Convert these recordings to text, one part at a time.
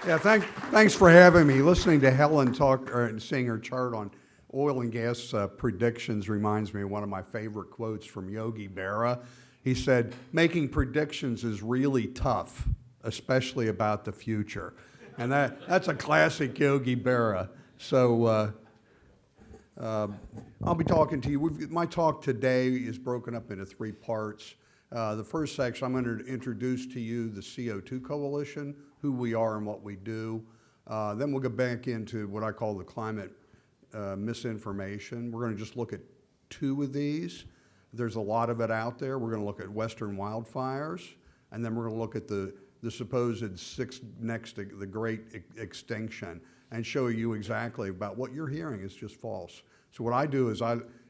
Yeah, thanks for having me. Listening to Helen talk and seeing her chart on oil and gas predictions reminds me of one of my favorite quotes from Yogi Berra. He said, "Making predictions is really tough, especially about the future." And that's a classic Yogi Berra. So I'll be talking to you. My talk today is broken up into three parts. The first section, I'm going to introduce to you the CO2 Coalition, who we are and what we do. Then we'll get back into what I call the climate misinformation. We're going to just look at two of these. There's a lot of it out there. We're going to look at Western wildfires, and then we're going to look at the supposed sixth next to the Great Extinction and show you exactly about what you're hearing is just false. So what I do is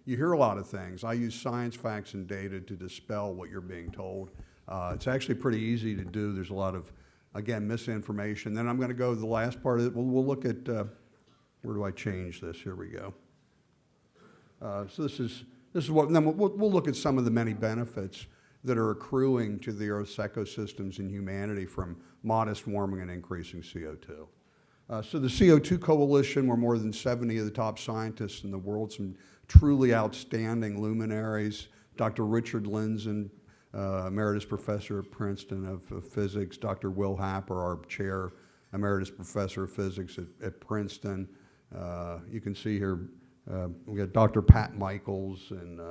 you hear a lot of things. I use science, facts, and data to dispel what you're being told. It's actually pretty easy to do. There's a lot of, again, misinformation. Then I'm going to go to the last part of it. We'll look at, where do I change this? Here we go. So this is what, and then we'll look at some of the many benefits that are accruing to the Earth's ecosystems and humanity from modest warming and increasing CO2. So the CO2 Coalition, we're more than 70 of the top scientists in the world, some truly outstanding luminaries. Dr. Richard Lindzen, Emeritus Professor at Princeton of Physics, Dr. Will Happer, our Chair, Emeritus Professor of Physics at Princeton. You can see here, we got Dr. Pat Michaels, and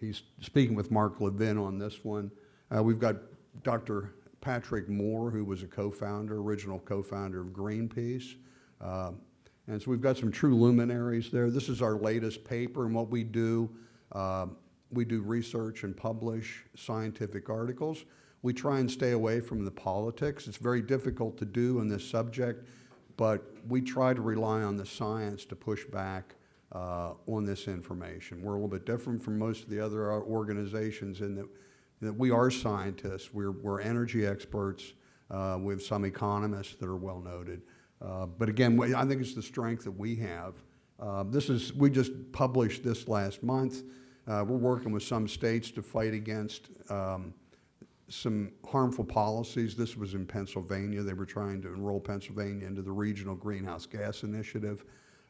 he's speaking with Mark Levin on this one. We've got Dr. Patrick Moore, who was a original co-founder of Greenpeace. And so we've got some true luminaries there. This is our latest paper, and what we do research and publish scientific articles. We try and stay away from the politics. It's very difficult to do in this subject, but we try to rely on the science to push back on this information. We're a little bit different from most of the other organizations in that we are scientists. We're energy experts. We have some economists that are well noted. But again, I think it's the strength that we have. We just published this last month. We're working with some states to fight against some harmful policies. This was in Pennsylvania. They were trying to enroll Pennsylvania into the Regional Greenhouse Gas Initiative.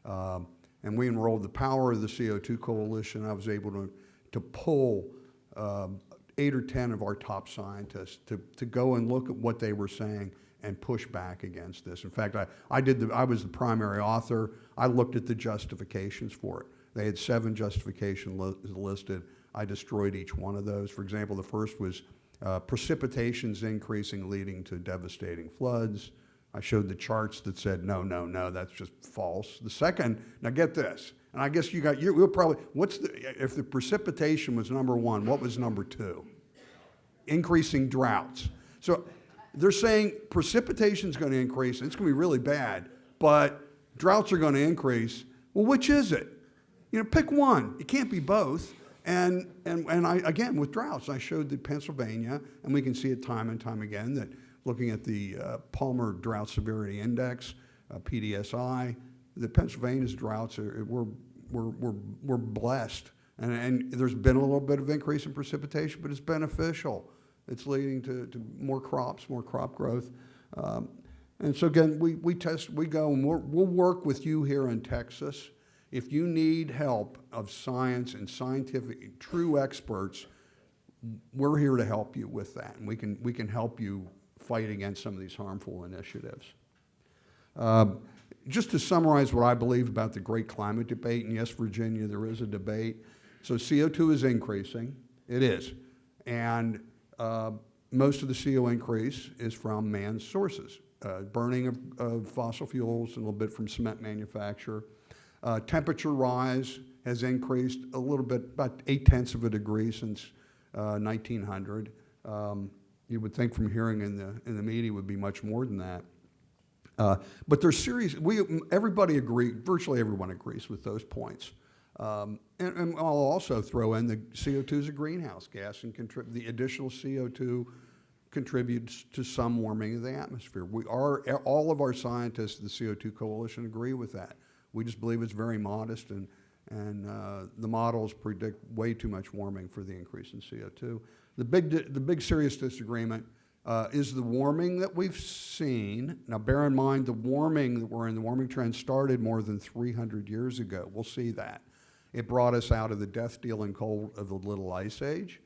And we enrolled the power of the CO2 Coalition. I was able to pull 8 or 10 of our top scientists to go and look at what they were saying and push back against this. In fact, I was the primary author. I looked at the justifications for it. They had 7 justifications listed. I destroyed each one of those. For example, the first was precipitation's increasing, leading to devastating floods. I showed the charts that said, no, that's just false. The second, now get this, and I guess you'll probably, if the precipitation was number 1, what was number 2? Increasing droughts. So they're saying precipitation's going to increase, and it's going to be really bad, but droughts are going to increase. Well, which is it? Pick one. It can't be both. And again, with droughts, I showed that Pennsylvania, and we can see it time and time again, that looking at the Palmer Drought Severity Index, PDSI, that Pennsylvania's droughts we're blessed, and there's been a little bit of increase in precipitation, but it's beneficial. It's leading to more crops, more crop growth, and so again, we go, and we'll work with you here in Texas. If you need help of science and scientific true experts, we're here to help you with that, and we can help you fight against some of these harmful initiatives. Just to summarize what I believe about the great climate debate, and yes, Virginia, there is a debate. So CO2 is increasing. It is. And most of the CO increase is from man's sources, burning of fossil fuels, and a little bit from cement manufacture. Temperature rise has increased a little bit, about 0.8 of a degree since 1900. You would think from hearing in the media would be much more than that. But there's serious, everybody agrees, virtually everyone agrees with those points. And I'll also throw in the CO2 is a greenhouse gas, and the additional CO2 contributes to some warming of the atmosphere. All of our scientists at the CO2 Coalition agree with that. We just believe it's very modest, and the models predict way too much warming for the increase in CO2. The big serious disagreement is the warming that we've seen. Now bear in mind the warming that we're in, the warming trend started more than 300 years ago. We'll see that. It brought us out of the death-dealing cold of the Little Ice Age.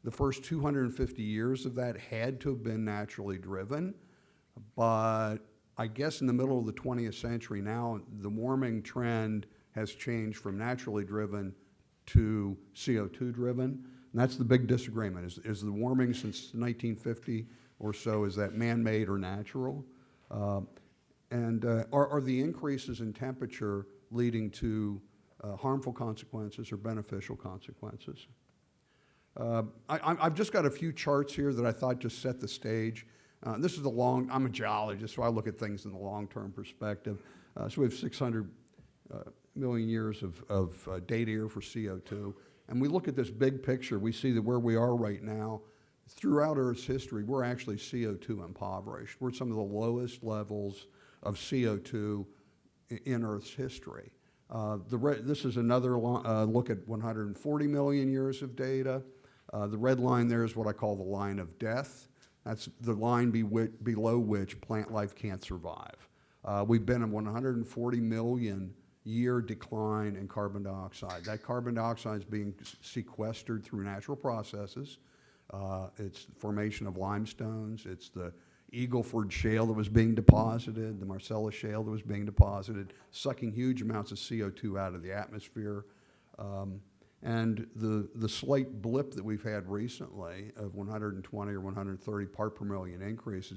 The first 250 years of that had to have been naturally driven, but I guess in the middle of the 20th century now, the warming trend has changed from naturally driven to CO2 driven. And that's the big disagreement. Is the warming since 1950 or so, is that man-made or natural? Are the increases in temperature leading to harmful consequences or beneficial consequences? I've just got a few charts here that I thought just set the stage. This is I'm a geologist, so I look at things in the long-term perspective. So we have 600 million years of data here for CO2. And we look at this big picture, we see that where we are right now, throughout Earth's history, we're actually CO2 impoverished. We're at some of the lowest levels of CO2 in Earth's history. This is another look at 140 million years of data. The red line there is what I call the line of death. That's the line below which plant life can't survive. We've been in 140 million year decline in carbon dioxide. That carbon dioxide is being sequestered through natural processes. It's the formation of limestones. It's the Eagleford shale that was being deposited, the Marcellus shale that was being deposited, sucking huge amounts of CO2 out of the atmosphere. And the slight blip that we've had recently of 120 or 130 part per million increase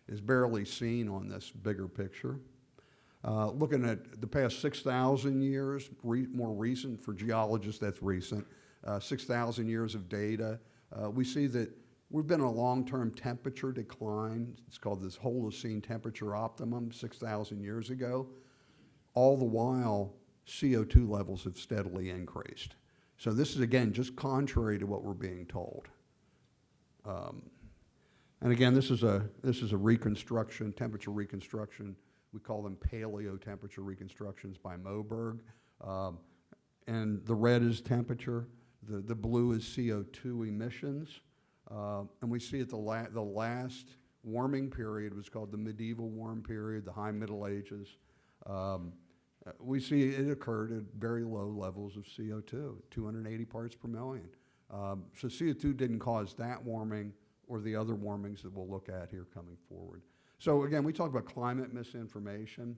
is barely seen on this bigger picture. Looking at the past 6,000 years, more recent, for geologists that's recent, 6,000 years of data, we see that we've been in a long-term temperature decline. It's called this Holocene temperature optimum 6,000 years ago. All the while, CO2 levels have steadily increased. So this is, again, just contrary to what we're being told. And again, this is a reconstruction, temperature reconstruction. We call them paleo temperature reconstructions by Moberg. And the red is temperature. The blue is CO2 emissions. And we see at the last warming period was called the medieval warm period, the high Middle Ages. We see it occurred at very low levels of CO2, 280 parts per million. So CO2 didn't cause that warming or the other warmings that we'll look at here coming forward. So again, we talk about climate misinformation.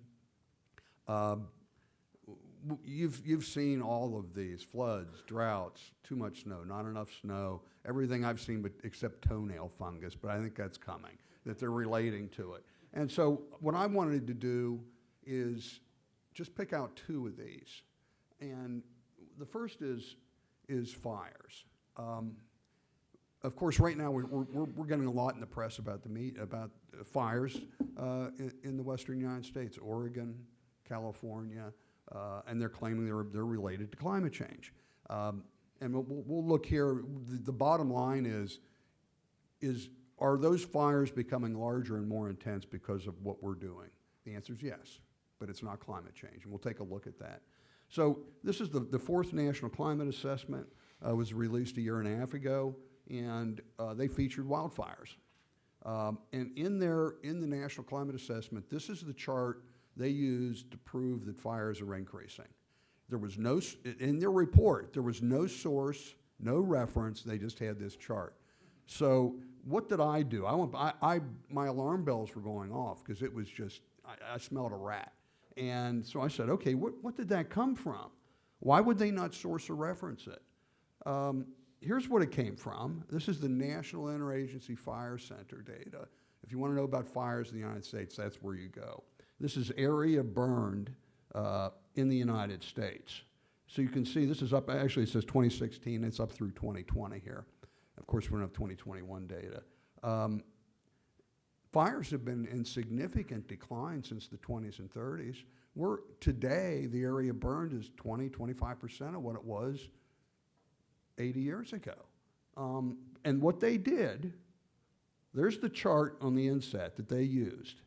You've seen all of these: floods, droughts, too much snow, not enough snow, everything I've seen except toenail fungus, but I think that's coming, that they're relating to it. And so what I wanted to do is just pick out two of these. And the first is fires. Of course, right now we're getting a lot in the press about fires in the western United States, Oregon, California, and they're claiming they're related to climate change. And we'll look here. The bottom line is are those fires becoming larger and more intense because of what we're doing? The answer is yes, but it's not climate change, and we'll take a look at that. So this is the fourth National Climate Assessment, was released a year and a half ago, and they featured wildfires. And in the National Climate Assessment, this is the chart they used to prove that fires are increasing. There was in their report, there was no source, no reference, they just had this chart. So what did I do? My alarm bells were going off because it was just, I smelled a rat. And so I said, okay, what did that come from? Why would they not source or reference it? Here's what it came from. This is the National Interagency Fire Center data. If you want to know about fires in the United States, that's where you go. This is area burned in the United States. So you can see this is up, actually it says 2016, it's up through 2020 here. Of course, we don't have 2021 data. Fires have been in significant decline since the 20s and 30s. Today, the area burned is 20-25% of what it was 80 years ago. And what they did, there's the chart on the inset that they used.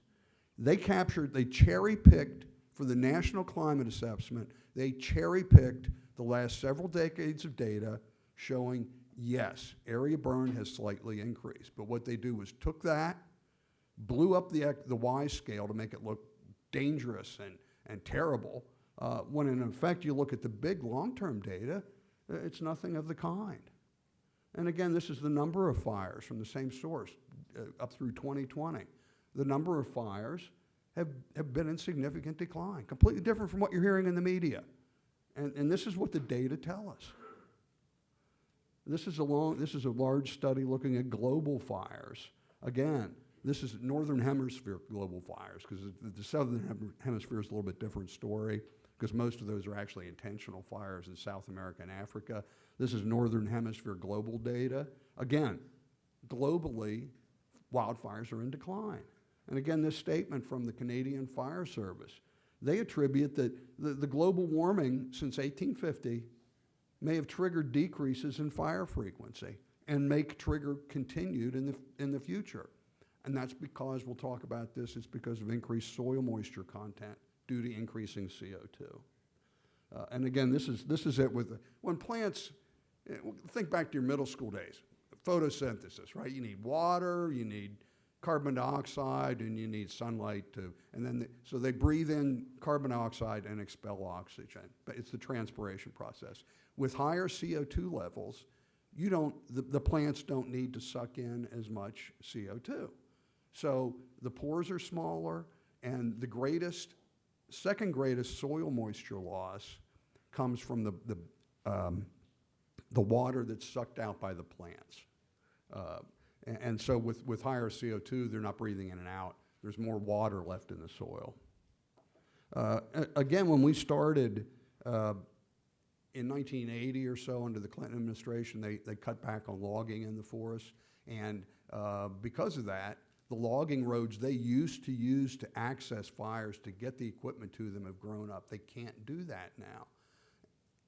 They cherry-picked for the National Climate Assessment, they cherry-picked the last several decades of data showing Yes, area burn has slightly increased, but what they do was took that, blew up the Y scale to make it look dangerous and terrible, when in effect you look at the big long-term data, it's nothing of the kind. And again, this is the number of fires from the same source up through 2020. The number of fires have been in significant decline, completely different from what you're hearing in the media. And this is what the data tell us. This is a large study looking at global fires. Again, this is Northern Hemisphere global fires, because the Southern Hemisphere is a little bit different story, because most of those are actually intentional fires in South America and Africa. This is Northern Hemisphere global data. Again, globally, wildfires are in decline. And again, this statement from the Canadian Fire Service, they attribute that the global warming since 1850 may have triggered decreases in fire frequency and may trigger continued in the future. And that's because, we'll talk about this, it's because of increased soil moisture content due to increasing CO2. And again, this is it with, when plants, think back to your middle school days, photosynthesis, right? You need water, you need carbon dioxide, and you need sunlight so they breathe in carbon dioxide and expel oxygen. But it's the transpiration process. With higher CO2 levels, the plants don't need to suck in as much CO2. So the pores are smaller, and the second greatest soil moisture loss comes from the water that's sucked out by the plants. And so with higher CO2, they're not breathing in and out. There's more water left in the soil. Again, when we started in 1980 or so under the Clinton administration, they cut back on logging in the forest. And because of that, the logging roads they used to use to access fires to get the equipment to them have grown up. They can't do that now.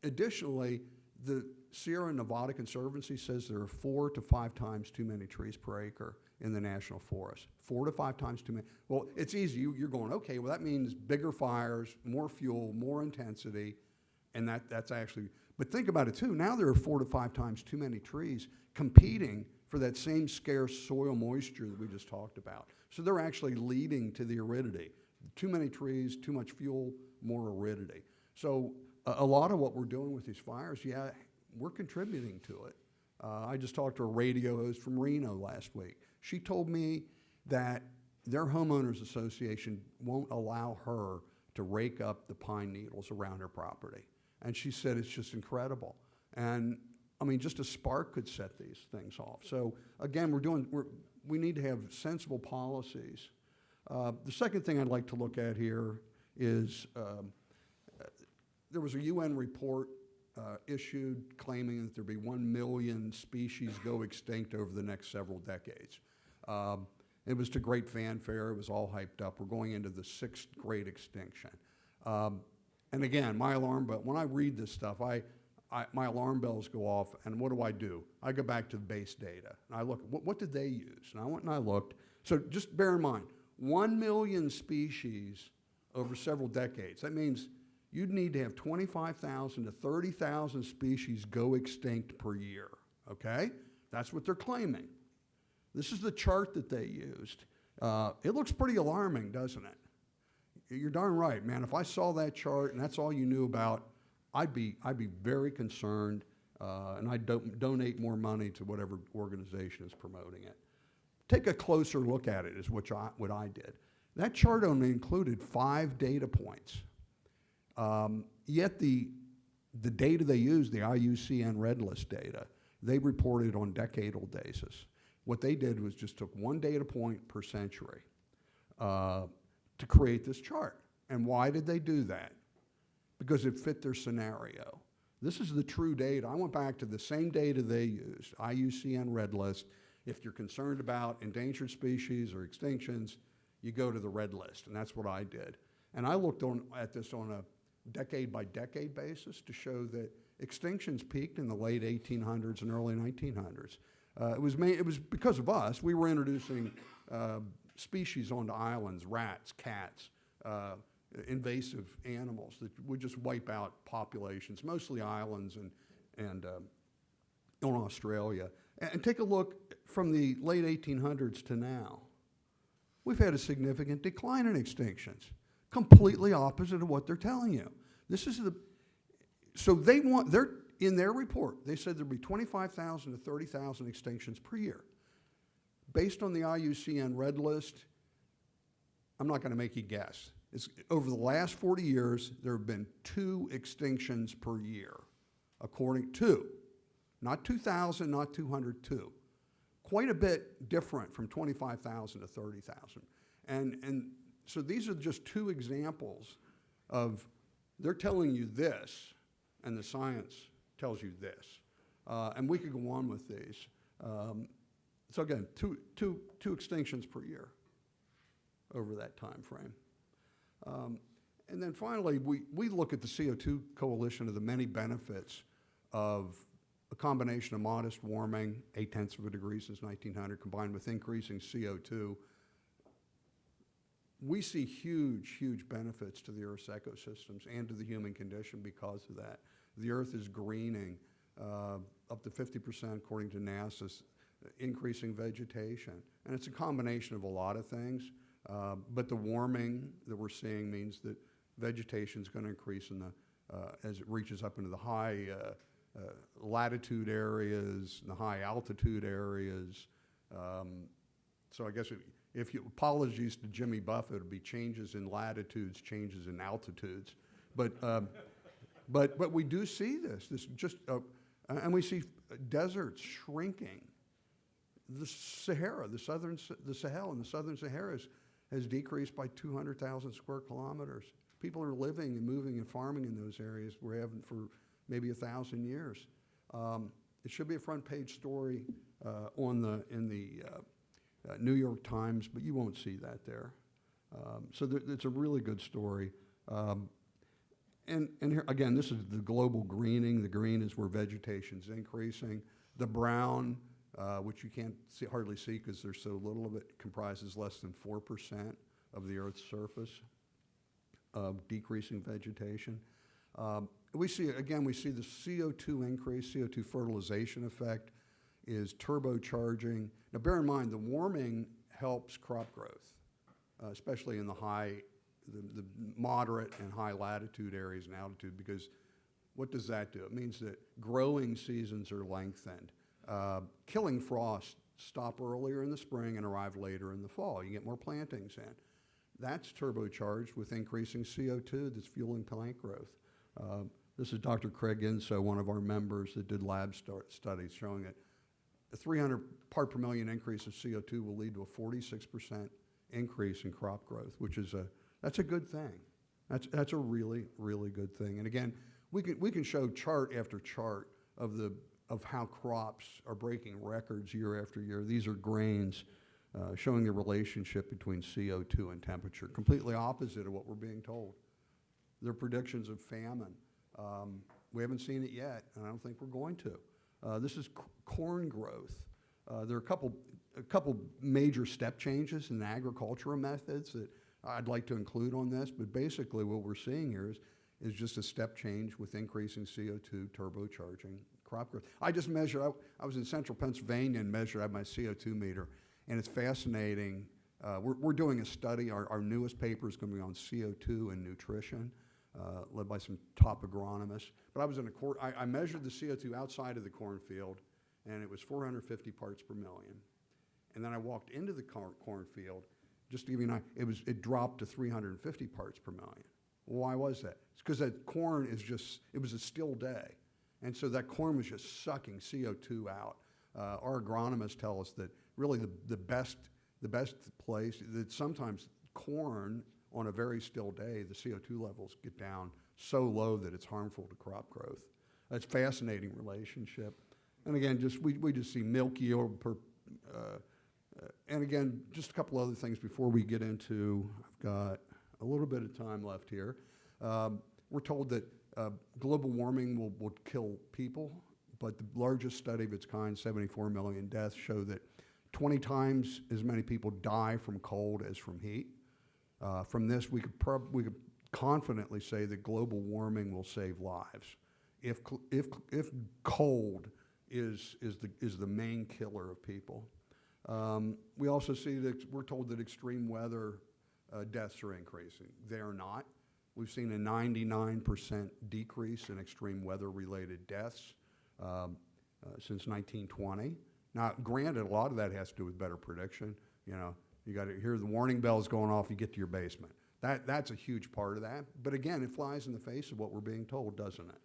Additionally, the Sierra Nevada Conservancy says there are 4 to 5 times too many trees per acre in the national forest. 4 to 5 times too many. Well, it's easy. You're going, okay, well, that means bigger fires, more fuel, more intensity, and that's actually, but think about it too. Now there are 4 to 5 times too many trees competing for that same scarce soil moisture that we just talked about. So they're actually leading to the aridity. Too many trees, too much fuel, more aridity. So a lot of what we're doing with these fires, yeah, we're contributing to it. I just talked to a radio host from Reno last week. She told me that their homeowners association won't allow her to rake up the pine needles around her property. And she said it's just incredible. And I mean, just a spark could set these things off. So again, we need to have sensible policies. The second thing I'd like to look at here is there was a UN report issued claiming that there'd be 1 million species go extinct over the next several decades. It was to great fanfare. It was all hyped up. We're going into the 6th great extinction. And again, my alarm bell, when I read this stuff, my alarm bells go off, and what do? I go back to the base data, and I look, what did they use? And I went and I looked. So just bear in mind, 1 million species over several decades. That means you'd need to have 25,000 to 30,000 species go extinct per year, okay? That's what they're claiming. This is the chart that they used. It looks pretty alarming, doesn't it? You're darn right, man. If I saw that chart and that's all you knew about, I'd be very concerned, and I'd donate more money to whatever organization is promoting it. Take a closer look at it is what I did. That chart only included 5 data points. Yet the data they used, the IUCN Red List data, they reported on decadal basis. What they did was just took 1 data point per century to create this chart. And why did they do that? Because it fit their scenario. This is the true data. I went back to the same data they used, IUCN Red List. If you're concerned about endangered species or extinctions, you go to the Red List, and that's what I did. And I looked at this on a decade-by-decade basis to show that extinctions peaked in the late 1800s and early 1900s. It was because of us. We were introducing species onto islands, rats, cats, invasive animals that would just wipe out populations, mostly islands and on Australia. And take a look from the late 1800s to now. We've had a significant decline in extinctions, completely opposite of what they're telling you. This is so they're in their report, they said there'd be 25,000 to 30,000 extinctions per year. Based on the IUCN Red List, I'm not going to make you guess. Over the last 40 years, there have been 2 extinctions per year, according to, not 2,000, not 202. Quite a bit different from 25,000 to 30,000. And so these are just 2 examples of, they're telling you this, and the science tells you this. And we could go on with these. So again, two extinctions per year over that time frame. And then finally, we look at the CO2 Coalition of the many benefits of a combination of modest warming, 0.8 of a degree since 1900, combined with increasing CO2. We see huge, huge benefits to the Earth's ecosystems and to the human condition because of that. The Earth is greening up to 50%, according to NASA's increasing vegetation. And it's a combination of a lot of things, but the warming that we're seeing means that vegetation is going to increase in as it reaches up into the high latitude areas, and the high altitude areas. So I guess apologies to Jimmy Buffett, it would be changes in latitudes, changes in altitudes. But we do see this and we see deserts shrinking. The Sahara, the Sahel and the southern Sahara has decreased by 200,000 square kilometers. People are living and moving and farming in those areas we haven't for maybe 1,000 years. It should be a front page story in the New York Times, but you won't see that there. So it's a really good story. And here, again, this is the global greening. The green is where vegetation's increasing. The brown, which you can't hardly see because there's so little of it, comprises less than 4% of the Earth's surface of decreasing vegetation. We see the CO2 increase, CO2 fertilization effect is turbocharging. Now bear in mind, the warming helps crop growth, especially in the moderate and high latitude areas and altitude, because what does that do? It means that growing seasons are lengthened. Killing frosts stop earlier in the spring and arrive later in the fall. You get more plantings in. That's turbocharged with increasing CO2 that's fueling plant growth. This is Dr. Craig Inso, one of our members that did lab studies showing that a 300 part per million increase of CO2 will lead to a 46% increase in crop growth, which is that's a good thing. That's a really, really good thing. And again, we can show chart after chart of how crops are breaking records year after year. These are grains showing the relationship between CO2 and temperature, completely opposite of what we're being told. They're predictions of famine. We haven't seen it yet, and I don't think we're going to. This is corn growth. There are a couple major step changes in agricultural methods that I'd like to include on this, but basically what we're seeing here is just a step change with increasing CO2 turbocharging crop growth. I just measured, I was in central Pennsylvania and measured, I have my CO2 meter, and it's fascinating. We're doing a study, our newest paper is going to be on CO2 and nutrition, led by some top agronomists. But I was in I measured the CO2 outside of the cornfield, and it was 450 parts per million. And then I walked into the cornfield, just to give you an idea, it dropped to 350 parts per million. Why was that? It's because that corn it was a still day. And so that corn was just sucking CO2 out. Our agronomists tell us that really the best place, that sometimes corn on a very still day, the CO2 levels get down so low that it's harmful to crop growth. That's a fascinating relationship. And again, we just see milk yield per, and again, just a couple other things before we get into, I've got a little bit of time left here. We're told that global warming will kill people, but the largest study of its kind, 74 million deaths, show that 20 times as many people die from cold as from heat. From this, we could confidently say that global warming will save lives. If cold is the main killer of people. We also see that we're told that extreme weather deaths are increasing. They are not. We've seen a 99% decrease in extreme weather-related deaths since 1920. Now, granted, a lot of that has to do with better prediction. You know, you got to hear the warning bells going off, you get to your basement. That's a huge part of that. But again, it flies in the face of what we're being told, doesn't it?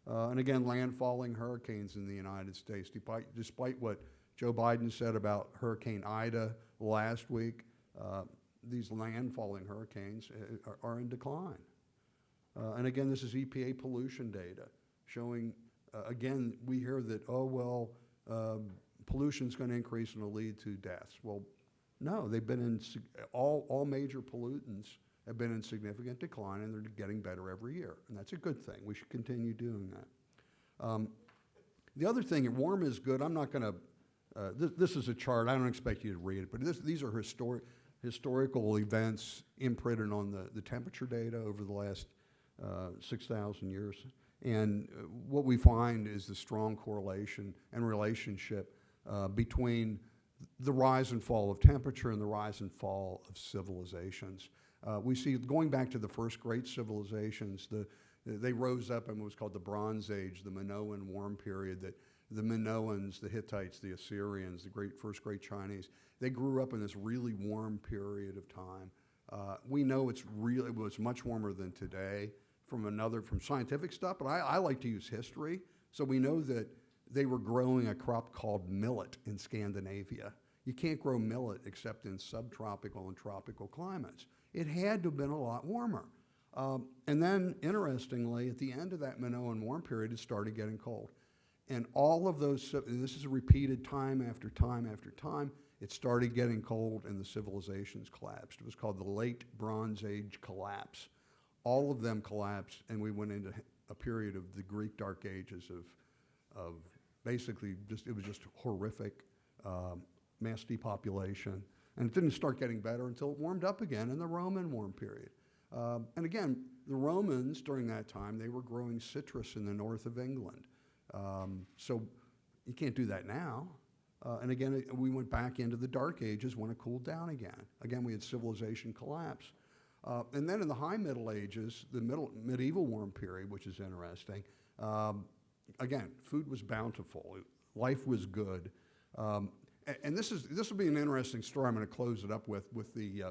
And again, landfalling hurricanes in the United States, despite what Joe Biden said about Hurricane Ida last week, these landfalling hurricanes are in decline. And again, this is EPA pollution data showing, again, we hear that, oh, well, pollution's going to increase and it'll lead to deaths. Well, no, they've been in, all major pollutants have been in significant decline, and they're getting better every year. And that's a good thing. We should continue doing that. The other thing, warm is good. I'm not going to, this is a chart. I don't expect you to read it, but these are historical events imprinted on the temperature data over the last 6,000 years. And what we find is the strong correlation and relationship between the rise and fall of temperature and the rise and fall of civilizations. We see, going back to the first great civilizations, they rose up in what was called the Bronze Age, the Minoan warm period, that the Minoans, the Hittites, the Assyrians, the first great Chinese, they grew up in this really warm period of time. We know it was much warmer than today from scientific stuff, but I like to use history. So we know that they were growing a crop called millet in Scandinavia. You can't grow millet except in subtropical and tropical climates. It had to have been a lot warmer. And then, interestingly, at the end of that Minoan warm period, it started getting cold. And all of those, and this is repeated time after time after time, it started getting cold and the civilizations collapsed. It was called the Late Bronze Age collapse. All of them collapsed, and we went into a period of the Greek Dark Ages of basically it was just horrific mass depopulation. And it didn't start getting better until it warmed up again in the Roman warm period. And again, the Romans during that time, they were growing citrus in the north of England. So you can't do that now. And again, we went back into the Dark Ages when it cooled down again. Again, we had civilization collapse. And then in the High Middle Ages, the medieval warm period, which is interesting, again, food was bountiful. Life was good. And this will be an interesting story. I'm going to close it up with the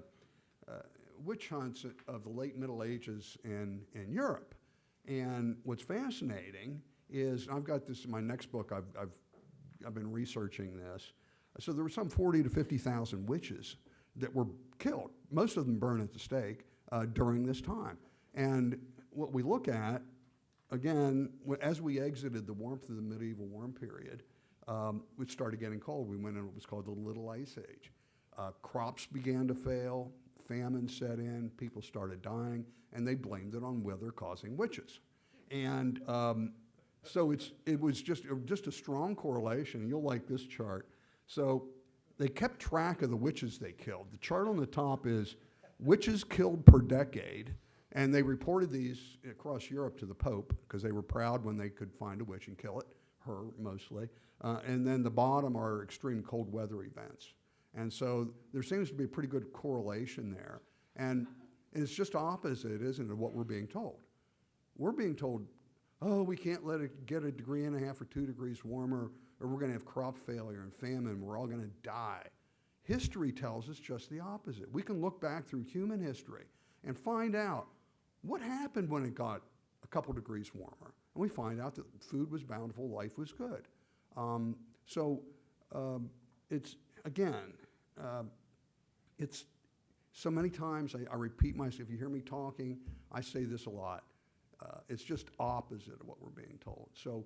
witch hunts of the late Middle Ages in Europe. And what's fascinating is, I've got this in my next book, I've been researching this. So there were some 40 to 50,000 witches that were killed, most of them burned at the stake during this time. And what we look at, again, as we exited the warmth of the medieval warm period, it started getting cold. We went into what was called the Little Ice Age. Crops began to fail, famine set in, people started dying, and they blamed it on weather causing witches. And so it was just a strong correlation. You'll like this chart. So they kept track of the witches they killed. The chart on the top is witches killed per decade, and they reported these across Europe to the Pope because they were proud when they could find a witch and kill it, her mostly. And then the bottom are extreme cold weather events. And so there seems to be a pretty good correlation there. And it's just opposite, isn't it, of what we're being told. We're being told, oh, we can't let it get 1.5 degrees or 2 degrees warmer, or we're going to have crop failure and famine, we're all going to die. History tells us just the opposite. We can look back through human history and find out what happened when it got a couple degrees warmer. And we find out that food was bountiful, life was good. It's, again, it's so many times I repeat myself. If you hear me talking, I say this a lot. It's just opposite of what we're being told. So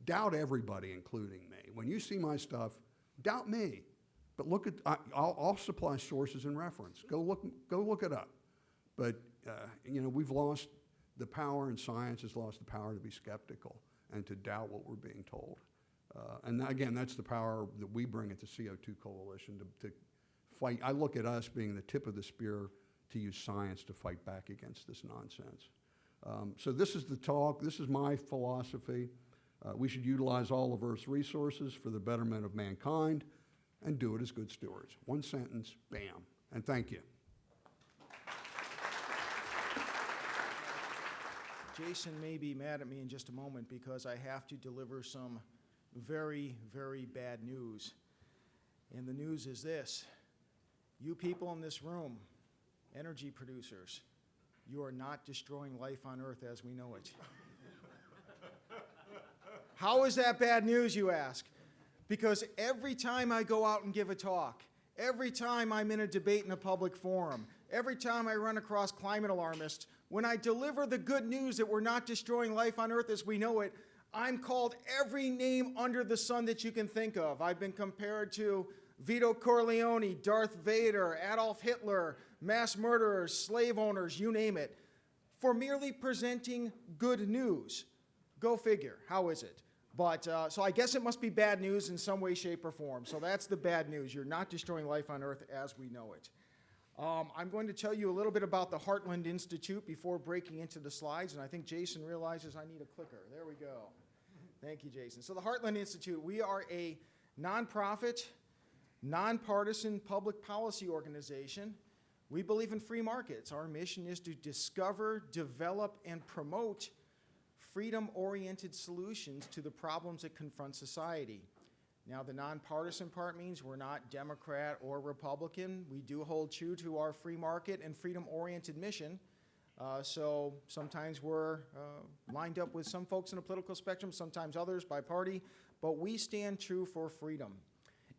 doubt everybody, including me. When you see my stuff, doubt me. But look at, I'll supply sources and reference. Go look it up. But we've lost the power, and science has lost the power to be skeptical and to doubt what we're being told. And again, that's the power that we bring at the CO2 Coalition to fight. I look at us being the tip of the spear to use science to fight back against this nonsense. So this is the talk. This is my philosophy. We should utilize all of Earth's resources for the betterment of mankind and do it as good stewards. One sentence, bam, and thank you. Jason may be mad at me in just a moment because I have to deliver some very, very bad news. And the news is this: you people in this room, energy producers, you are not destroying life on Earth as we know it. How is that bad news, you ask? Because every time I go out and give a talk, every time I'm in a debate in a public forum, every time I run across climate alarmists, when I deliver the good news that we're not destroying life on Earth as we know it, I'm called every name under the sun that you can think of. I've been compared to Vito Corleone, Darth Vader, Adolf Hitler, mass murderers, slave owners, you name it, for merely presenting good news. Go figure. How is it? But, so I guess it must be bad news in some way, shape, or form. So that's the bad news. You're not destroying life on Earth as we know it. I'm going to tell you a little bit about the Heartland Institute before breaking into the slides, and I think Jason realizes I need a clicker. There we go. Thank you, Jason. So the Heartland Institute, we are a nonprofit, nonpartisan public policy organization. We believe in free markets. Our mission is to discover, develop, and promote freedom-oriented solutions to the problems that confront society. Now, the nonpartisan part means we're not Democrat or Republican. We do hold true to our free market and freedom-oriented mission. So sometimes we're lined up with some folks in the political spectrum, sometimes others by party, but we stand true for freedom.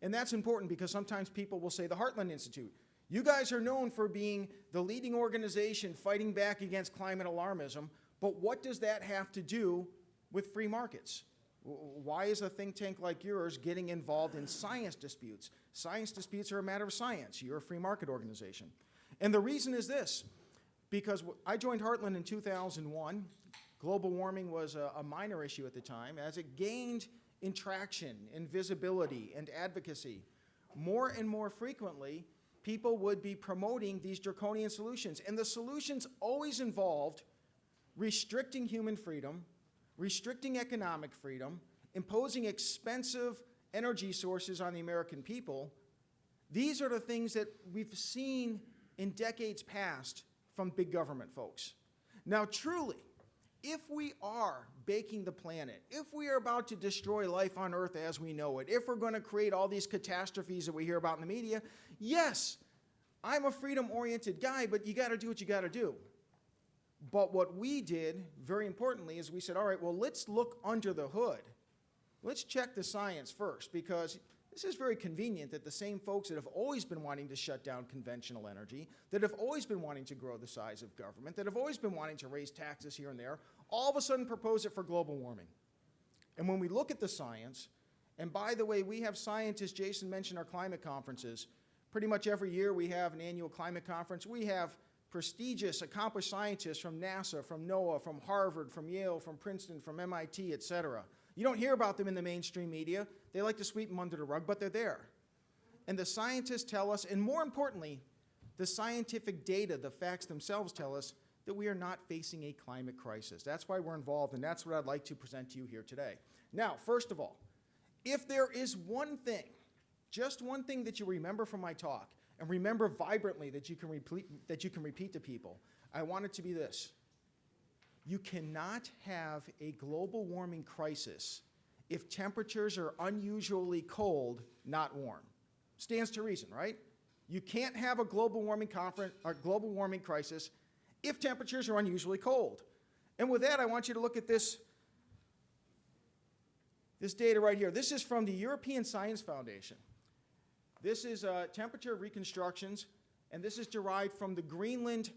And that's important because sometimes people will say, the Heartland Institute, you guys are known for being the leading organization fighting back against climate alarmism, but what does that have to do with free markets? Why is a think tank like yours getting involved in science disputes? Science disputes are a matter of science. You're a free market organization. And the reason is this, because I joined Heartland in 2001. Global warming was a minor issue at the time. As it gained in traction, in visibility, and advocacy, more and more frequently, people would be promoting these draconian solutions. And the solutions always involved restricting human freedom, restricting economic freedom, imposing expensive energy sources on the American people. These are the things that we've seen in decades past from big government folks. Now, truly, if we are baking the planet, if we are about to destroy life on Earth as we know it, if we're going to create all these catastrophes that we hear about in the media, yes, I'm a freedom-oriented guy, but you got to do what you got to do. But what we did, very importantly, is we said, all right, well, let's look under the hood. Let's check the science first, because this is very convenient that the same folks that have always been wanting to shut down conventional energy, that have always been wanting to grow the size of government, that have always been wanting to raise taxes here and there, all of a sudden propose it for global warming. And when we look at the science, and by the way, we have scientists, Jason mentioned our climate conferences. Pretty much every year we have an annual climate conference. We have prestigious, accomplished scientists from NASA, from NOAA, from Harvard, from Yale, from Princeton, from MIT, et cetera. You don't hear about them in the mainstream media. They like to sweep them under the rug, but they're there. And the scientists tell us, and more importantly, the scientific data, the facts themselves tell us that we are not facing a climate crisis. That's why we're involved, and that's what I'd like to present to you here today. Now, first of all, if there is one thing, just one thing that you remember from my talk, and remember vibrantly that you can repeat to people, I want it to be this. You cannot have a global warming crisis if temperatures are unusually cold, not warm. Stands to reason, right? You can't have a global warming crisis if temperatures are unusually cold. And with that, I want you to look at this data right here. This is from the European Science Foundation. This is temperature reconstructions, and this is derived from the Greenland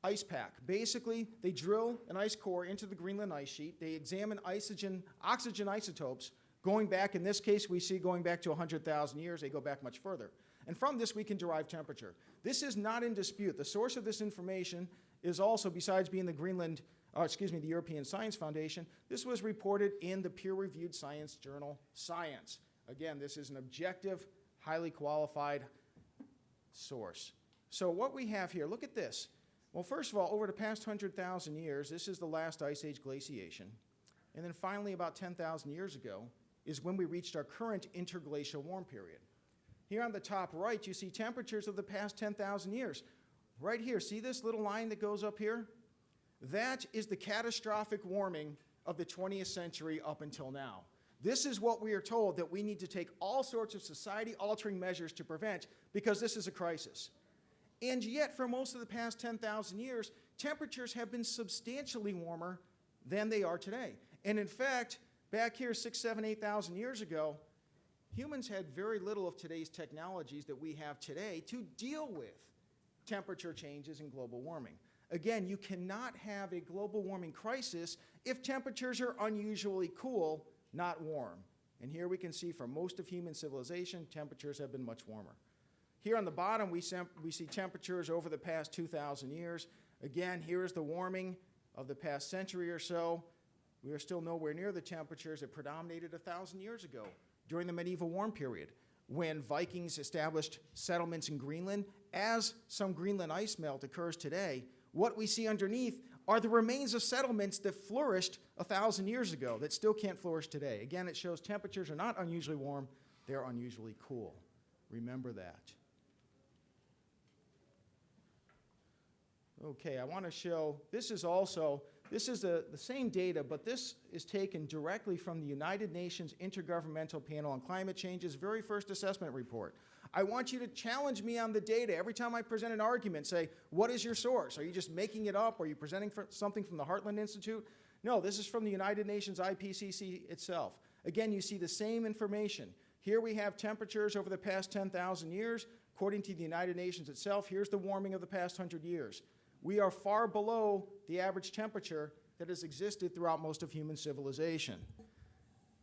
ice pack. Basically, they drill an ice core into the Greenland ice sheet. They examine oxygen isotopes going back, in this case, we see going back to 100,000 years. They go back much further. And from this, we can derive temperature. This is not in dispute. The source of this information is also, besides being the European Science Foundation, this was reported in the peer-reviewed science journal Science. Again, this is an objective, highly qualified source. So what we have here, look at this. Well, first of all, over the past 100,000 years, this is the last ice age glaciation. And then finally, about 10,000 years ago, is when we reached our current interglacial warm period. Here on the top right, you see temperatures of the past 10,000 years. Right here, see this little line that goes up here? That is the catastrophic warming of the 20th century up until now. This is what we are told that we need to take all sorts of society-altering measures to prevent, because this is a crisis. And yet, for most of the past 10,000 years, temperatures have been substantially warmer than they are today. And in fact, back here 6, 7, 8,000 years ago, humans had very little of today's technologies that we have today to deal with temperature changes and global warming. Again, you cannot have a global warming crisis if temperatures are unusually cool, not warm. And here we can see for most of human civilization, temperatures have been much warmer. Here on the bottom, we see temperatures over the past 2,000 years. Again, here is the warming of the past century or so. We are still nowhere near the temperatures that predominated 1,000 years ago during the medieval warm period, when Vikings established settlements in Greenland. As some Greenland ice melt occurs today, what we see underneath are the remains of settlements that flourished 1,000 years ago that still can't flourish today. Again, it shows temperatures are not unusually warm, they're unusually cool. Remember that. Okay, I want to show, this is the same data, but this is taken directly from the United Nations Intergovernmental Panel on Climate Change's very first assessment report. I want you to challenge me on the data. Every time I present an argument, say, what is your source? Are you just making it up? Are you presenting something from the Heartland Institute? No, this is from the United Nations IPCC itself. Again, you see the same information. Here we have temperatures over the past 10,000 years. According to the United Nations itself, here's the warming of the past 100 years. We are far below the average temperature that has existed throughout most of human civilization.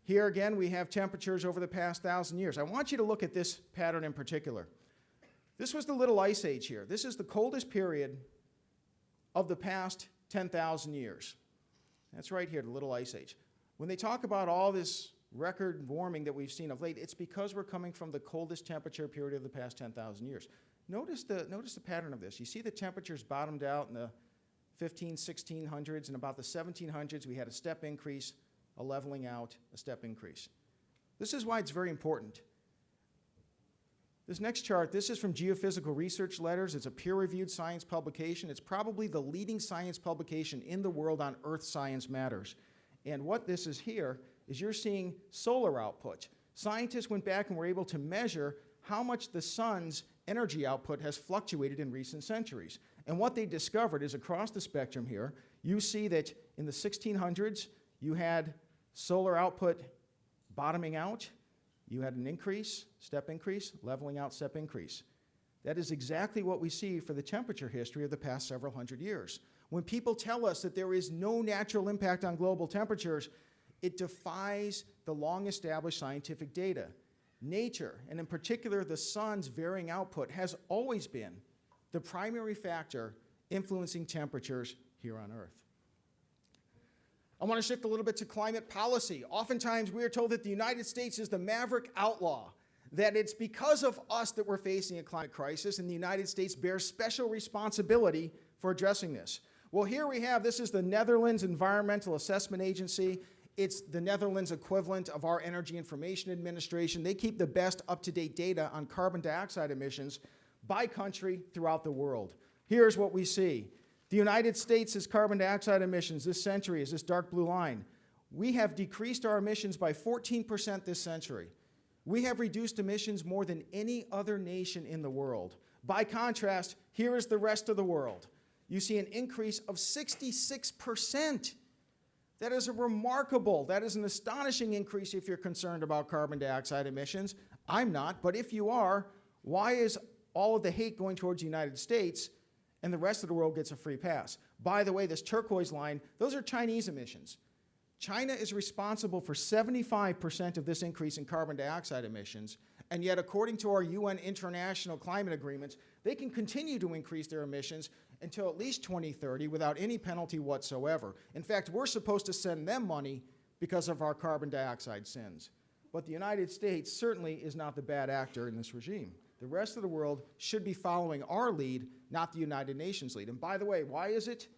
Here again, we have temperatures over the past 1,000 years. I want you to look at this pattern in particular. This was the Little Ice Age here. This is the coldest period of the past 10,000 years. That's right here, the Little Ice Age. When they talk about all this record warming that we've seen of late, it's because we're coming from the coldest temperature period of the past 10,000 years. Notice the pattern of this. You see the temperatures bottomed out in the 1600s, and about the 1700s we had a step increase, a leveling out, a step increase. This is why it's very important. This next chart, this is from Geophysical Research Letters. It's a peer-reviewed science publication. It's probably the leading science publication in the world on Earth science matters. And what this is here is you're seeing solar output. Scientists went back and were able to measure how much the sun's energy output has fluctuated in recent centuries. And what they discovered is across the spectrum here, you see that in the 1600s, you had solar output bottoming out. You had an increase, step increase, leveling out, step increase. That is exactly what we see for the temperature history of the past several hundred years. When people tell us that there is no natural impact on global temperatures, it defies the long-established scientific data. Nature, and in particular the sun's varying output, has always been the primary factor influencing temperatures here on Earth. I want to shift a little bit to climate policy. Oftentimes we are told that the United States is the maverick outlaw, that it's because of us that we're facing a climate crisis, and the United States bears special responsibility for addressing this. Well, here we have, this is the Netherlands Environmental Assessment Agency. It's the Netherlands equivalent of our Energy Information Administration. They keep the best up-to-date data on carbon dioxide emissions by country throughout the world. Here's what we see. The United States' carbon dioxide emissions this century is this dark blue line. We have decreased our emissions by 14% this century. We have reduced emissions more than any other nation in the world. By contrast, here is the rest of the world. You see an increase of 66%. That is that is an astonishing increase if you're concerned about carbon dioxide emissions. I'm not, but if you are, why is all of the hate going towards the United States and the rest of the world gets a free pass? By the way, this turquoise line, those are Chinese emissions. China is responsible for 75% of this increase in carbon dioxide emissions, and yet according to our UN international climate agreements, they can continue to increase their emissions until at least 2030 without any penalty whatsoever. In fact, we're supposed to send them money because of our carbon dioxide sins. But the United States certainly is not the bad actor in this regime. The rest of the world should be following our lead, not the United Nations lead. And by the way, why is it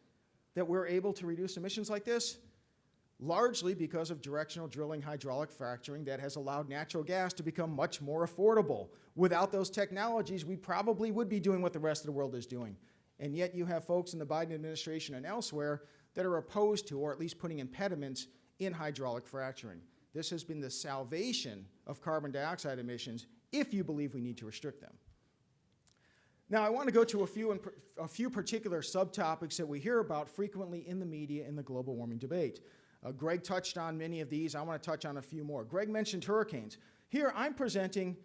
that we're able to reduce emissions like this? largely because of directional drilling hydraulic fracturing that has allowed natural gas to become much more affordable. Without those technologies, we probably would be doing what the rest of the world is doing. And yet you have folks in the Biden administration and elsewhere that are opposed to, or at least putting impediments in hydraulic fracturing. This has been the salvation of carbon dioxide emissions if you believe we need to restrict them. Now, I want to go to a few particular subtopics that we hear about frequently in the media in the global warming debate. Greg touched on many of these. I want to touch on a few more. Greg mentioned hurricanes. Here, I'm presenting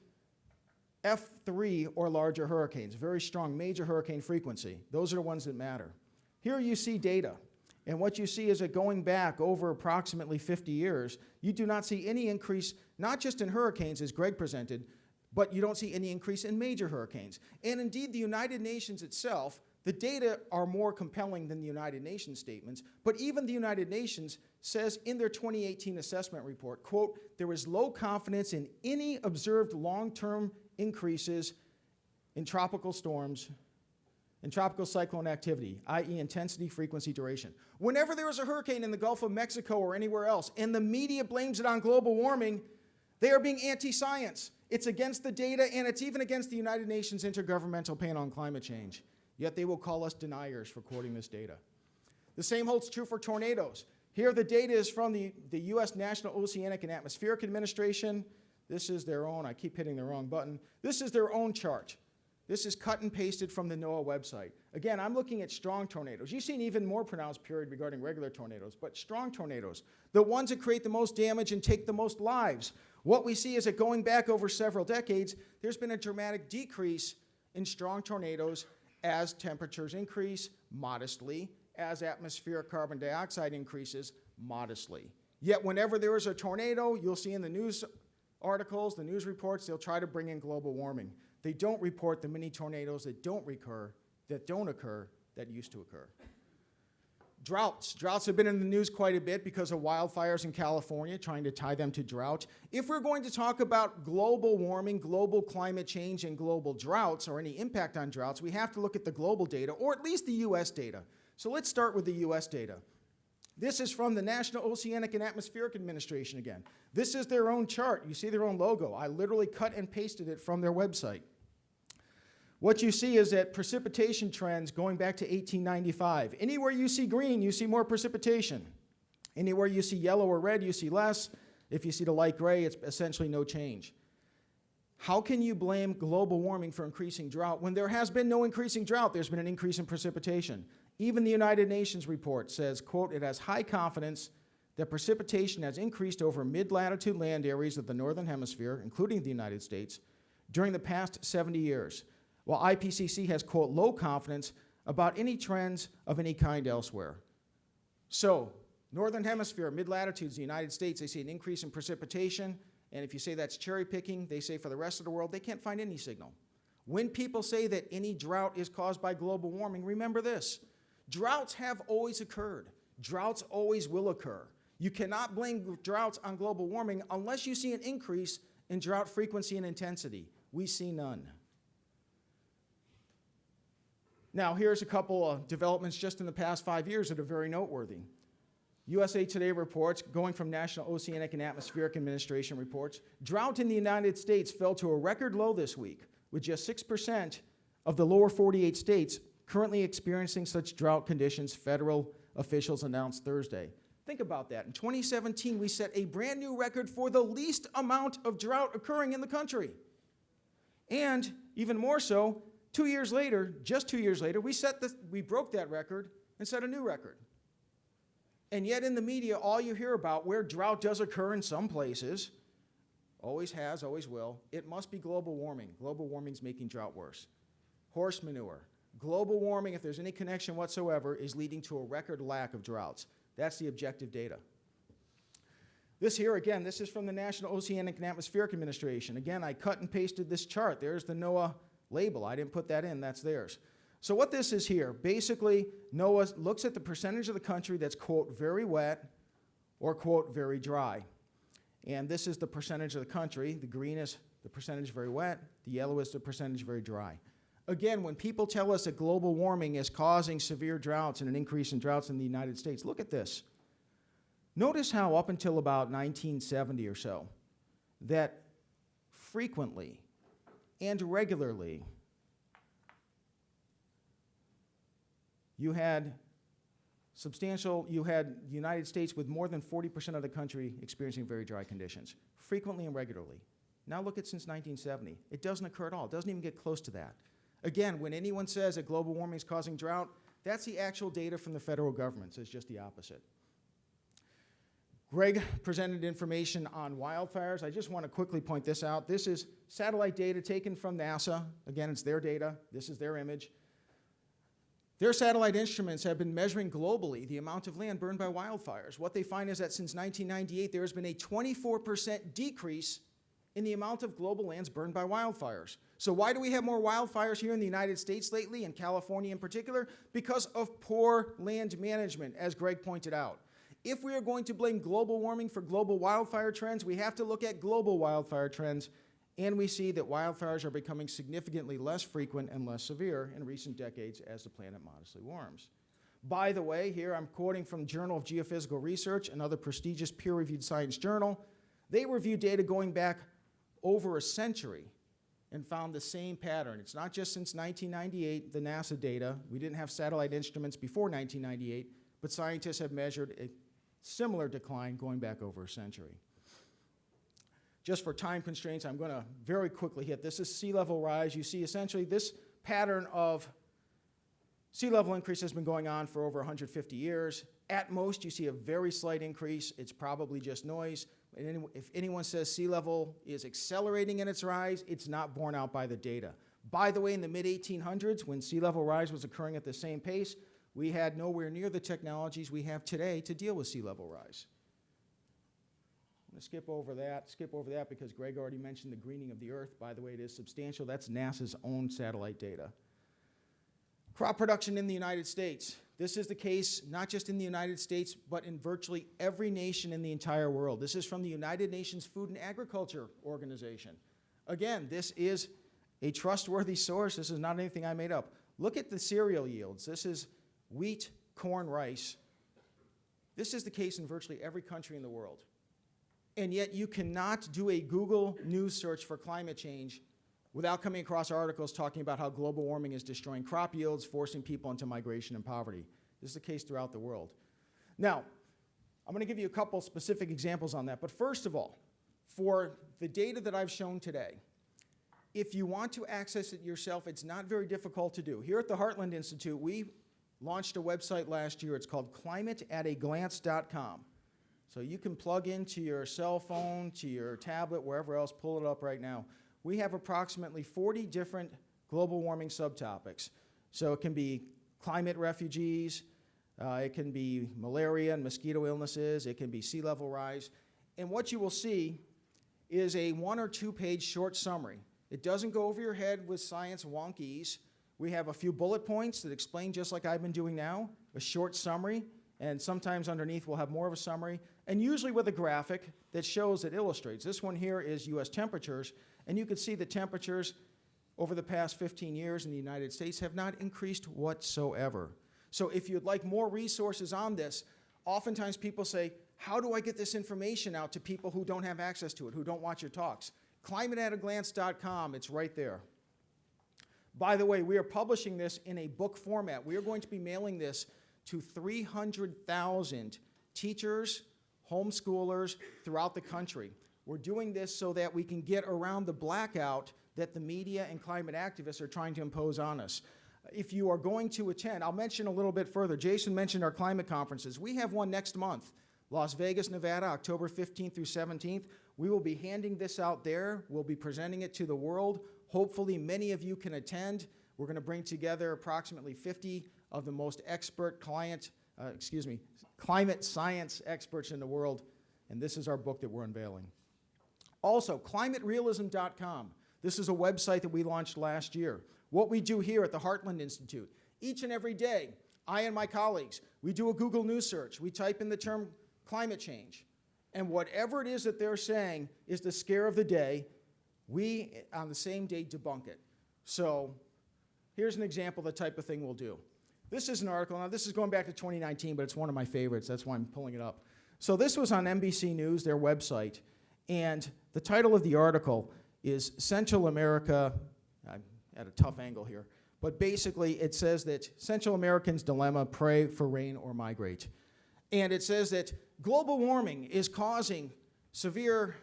F3 or larger hurricanes, very strong major hurricane frequency. Those are the ones that matter. Here you see data. And what you see is that going back over approximately 50 years, you do not see any increase, not just in hurricanes, as Greg presented, but you don't see any increase in major hurricanes. And indeed, the United Nations itself, the data are more compelling than the United Nations statements, but even the United Nations says in their 2018 assessment report, quote, there is low confidence in any observed long-term increases in tropical storms and tropical cyclone activity, i.e. intensity, frequency, duration. Whenever there is a hurricane in the Gulf of Mexico or anywhere else, and the media blames it on global warming, they are being anti-science. It's against the data, and it's even against the United Nations Intergovernmental Panel on Climate Change. Yet they will call us deniers for quoting this data. The same holds true for tornadoes. Here the data is from the U.S. National Oceanic and Atmospheric Administration. This is their own, I keep hitting the wrong button. This is their own chart. This is cut and pasted from the NOAA website. Again, I'm looking at strong tornadoes. You see an even more pronounced period regarding regular tornadoes, but strong tornadoes, the ones that create the most damage and take the most lives. What we see is that going back over several decades, there's been a dramatic decrease in strong tornadoes as temperatures increase modestly, as atmospheric carbon dioxide increases modestly. Yet whenever there is a tornado, you'll see in the news articles, the news reports, they'll try to bring in global warming. They don't report the many tornadoes that don't occur, that used to occur. Droughts. Droughts have been in the news quite a bit because of wildfires in California, trying to tie them to drought. If we're going to talk about global warming, global climate change, and global droughts, or any impact on droughts, we have to look at the global data, or at least the U.S. data. So let's start with the U.S. data. This is from the National Oceanic and Atmospheric Administration again. This is their own chart. You see their own logo. I literally cut and pasted it from their website. What you see is that precipitation trends going back to 1895. Anywhere you see green, you see more precipitation. Anywhere you see yellow or red, you see less. If you see the light gray, it's essentially no change. How can you blame global warming for increasing drought when there has been no increasing drought? There's been an increase in precipitation. Even the United Nations report says, quote, it has high confidence that precipitation has increased over mid-latitude land areas of the Northern Hemisphere, including the United States, during the past 70 years. While IPCC has, quote, low confidence about any trends of any kind elsewhere. So, Northern Hemisphere, mid-latitudes, the United States, they see an increase in precipitation, and if you say that's cherry picking, they say for the rest of the world, they can't find any signal. When people say that any drought is caused by global warming, remember this. Droughts have always occurred. Droughts always will occur. You cannot blame droughts on global warming unless you see an increase in drought frequency and intensity. We see none. Now, here's a couple of developments just in the past 5 years that are very noteworthy. USA Today reports, going from National Oceanic and Atmospheric Administration reports, drought in the United States fell to a record low this week, with just 6% of the lower 48 states currently experiencing such drought conditions, federal officials announced Thursday. Think about that. In 2017, we set a brand new record for the least amount of drought occurring in the country. And even more so, 2 years later, just 2 years later, we broke that record and set a new record. And yet in the media, all you hear about where drought does occur in some places, always has, always will, it must be global warming. Global warming's making drought worse. Horse manure. Global warming, if there's any connection whatsoever, is leading to a record lack of droughts. That's the objective data. This here, again, this is from the National Oceanic and Atmospheric Administration. Again, I cut and pasted this chart. There's the NOAA label. I didn't put that in. That's theirs. So what this is here, basically, NOAA looks at the percentage of the country that's, quote, very wet or, quote, very dry. And this is the percentage of the country. The green is the percentage very wet. The yellow is the percentage very dry. Again, when people tell us that global warming is causing severe droughts and an increase in droughts in the United States, look at this. Notice how up until about 1970 or so, that frequently and regularly you had the United States with more than 40% of the country experiencing very dry conditions, frequently and regularly. Now look at since 1970. It doesn't occur at all. It doesn't even get close to that. Again, when anyone says that global warming is causing drought, that's the actual data from the federal government. So it's just the opposite. Greg presented information on wildfires. I just want to quickly point this out. This is satellite data taken from NASA. Again, it's their data. This is their image. Their satellite instruments have been measuring globally the amount of land burned by wildfires. What they find is that since 1998, there has been a 24% decrease in the amount of global lands burned by wildfires. So why do we have more wildfires here in the United States lately, in California in particular? Because of poor land management, as Greg pointed out. If we are going to blame global warming for global wildfire trends, we have to look at global wildfire trends, and we see that wildfires are becoming significantly less frequent and less severe in recent decades as the planet modestly warms. By the way, here I'm quoting from Journal of Geophysical Research, another prestigious peer-reviewed science journal. They reviewed data going back over a century and found the same pattern. It's not just since 1998, the NASA data. We didn't have satellite instruments before 1998, but scientists have measured a similar decline going back over a century. Just for time constraints, I'm going to very quickly hit. This is sea level rise. You see essentially this pattern of sea level increase has been going on for over 150 years. At most, you see a very slight increase. It's probably just noise. And if anyone says sea level is accelerating in its rise, it's not borne out by the data. By the way, in the mid-1800s, when sea level rise was occurring at the same pace, we had nowhere near the technologies we have today to deal with sea level rise. I'm going to skip over that because Greg already mentioned the greening of the Earth. By the way, it is substantial. That's NASA's own satellite data. Crop production in the United States. This is the case not just in the United States, but in virtually every nation in the entire world. This is from the United Nations Food and Agriculture Organization. Again, this is a trustworthy source. This is not anything I made up. Look at the cereal yields. This is wheat, corn, rice. This is the case in virtually every country in the world. And yet you cannot do a Google News search for climate change without coming across articles talking about how global warming is destroying crop yields, forcing people into migration and poverty. This is the case throughout the world. Now, I'm going to give you a couple specific examples on that. But first of all, for the data that I've shown today, if you want to access it yourself, it's not very difficult to do. Here at the Heartland Institute, we launched a website last year. It's called climateataglance.com. So you can plug into your cell phone, to your tablet, wherever else, pull it up right now. We have approximately 40 different global warming subtopics. So it can be climate refugees, it can be malaria and mosquito illnesses, it can be sea level rise. And what you will see is a 1 or 2 page short summary. It doesn't go over your head with science wonkies. We have a few bullet points that explain, just like I've been doing now, a short summary, and sometimes underneath we'll have more of a summary, and usually with a graphic that shows, that illustrates. This one here is US temperatures, and you can see the temperatures over the past 15 years in the United States have not increased whatsoever. So if you'd like more resources on this, oftentimes people say, how do I get this information out to people who don't have access to it, who don't watch your talks? climateataglance.com, it's right there. By the way, we are publishing this in a book format. We are going to be mailing this to 300,000 teachers, homeschoolers throughout the country. We're doing this so that we can get around the blackout that the media and climate activists are trying to impose on us. If you are going to attend, I'll mention a little bit further. Jason mentioned our climate conferences. We have one next month, Las Vegas, Nevada, October 15th through 17th. We will be handing this out there. We'll be presenting it to the world. Hopefully, many of you can attend. We're going to bring together approximately 50 of the most expert climate science experts in the world, and this is our book that we're unveiling. Also, climaterealism.com. This is a website that we launched last year. What we do here at the Heartland Institute, each and every day, I and my colleagues, we do a Google News search. We type in the term climate change, and whatever it is that they're saying is the scare of the day, we, on the same day, debunk it. So here's an example of the type of thing we'll do. This is an article. Now, this is going back to 2019, but it's one of my favorites. That's why I'm pulling it up. So this was on NBC News, their website, and the title of the article is Central America, I'm at a tough angle here, but basically it says that Central Americans' dilemma, pray for rain or migrate. And it says that global warming is causing severe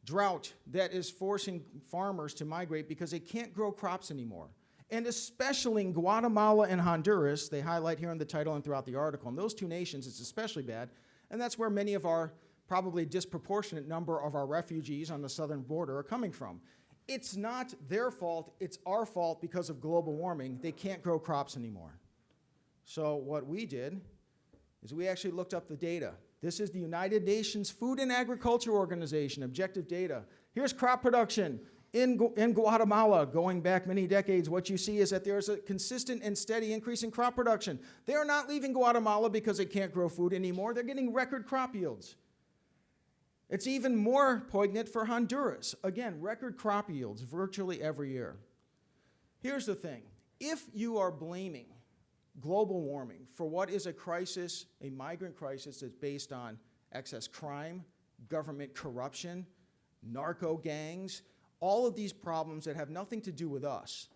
drought that is forcing farmers to migrate because they can't grow crops anymore. And especially in Guatemala and Honduras, they highlight here in the title and throughout the article, in those two nations it's especially bad, and that's where many of our, probably disproportionate number of our refugees on the southern border are coming from. It's not their fault, it's our fault because of global warming. They can't grow crops anymore. So what we did is we actually looked up the data. This is the United Nations Food and Agriculture Organization, objective data. Here's crop production in Guatemala going back many decades. What you see is that there's a consistent and steady increase in crop production. They are not leaving Guatemala because they can't grow food anymore. They're getting record crop yields. It's even more poignant for Honduras. Again, record crop yields virtually every year. Here's the thing. If you are blaming global warming for what is a crisis, a migrant crisis that's based on excess crime, government corruption, narco gangs, all of these problems that have nothing to do with us.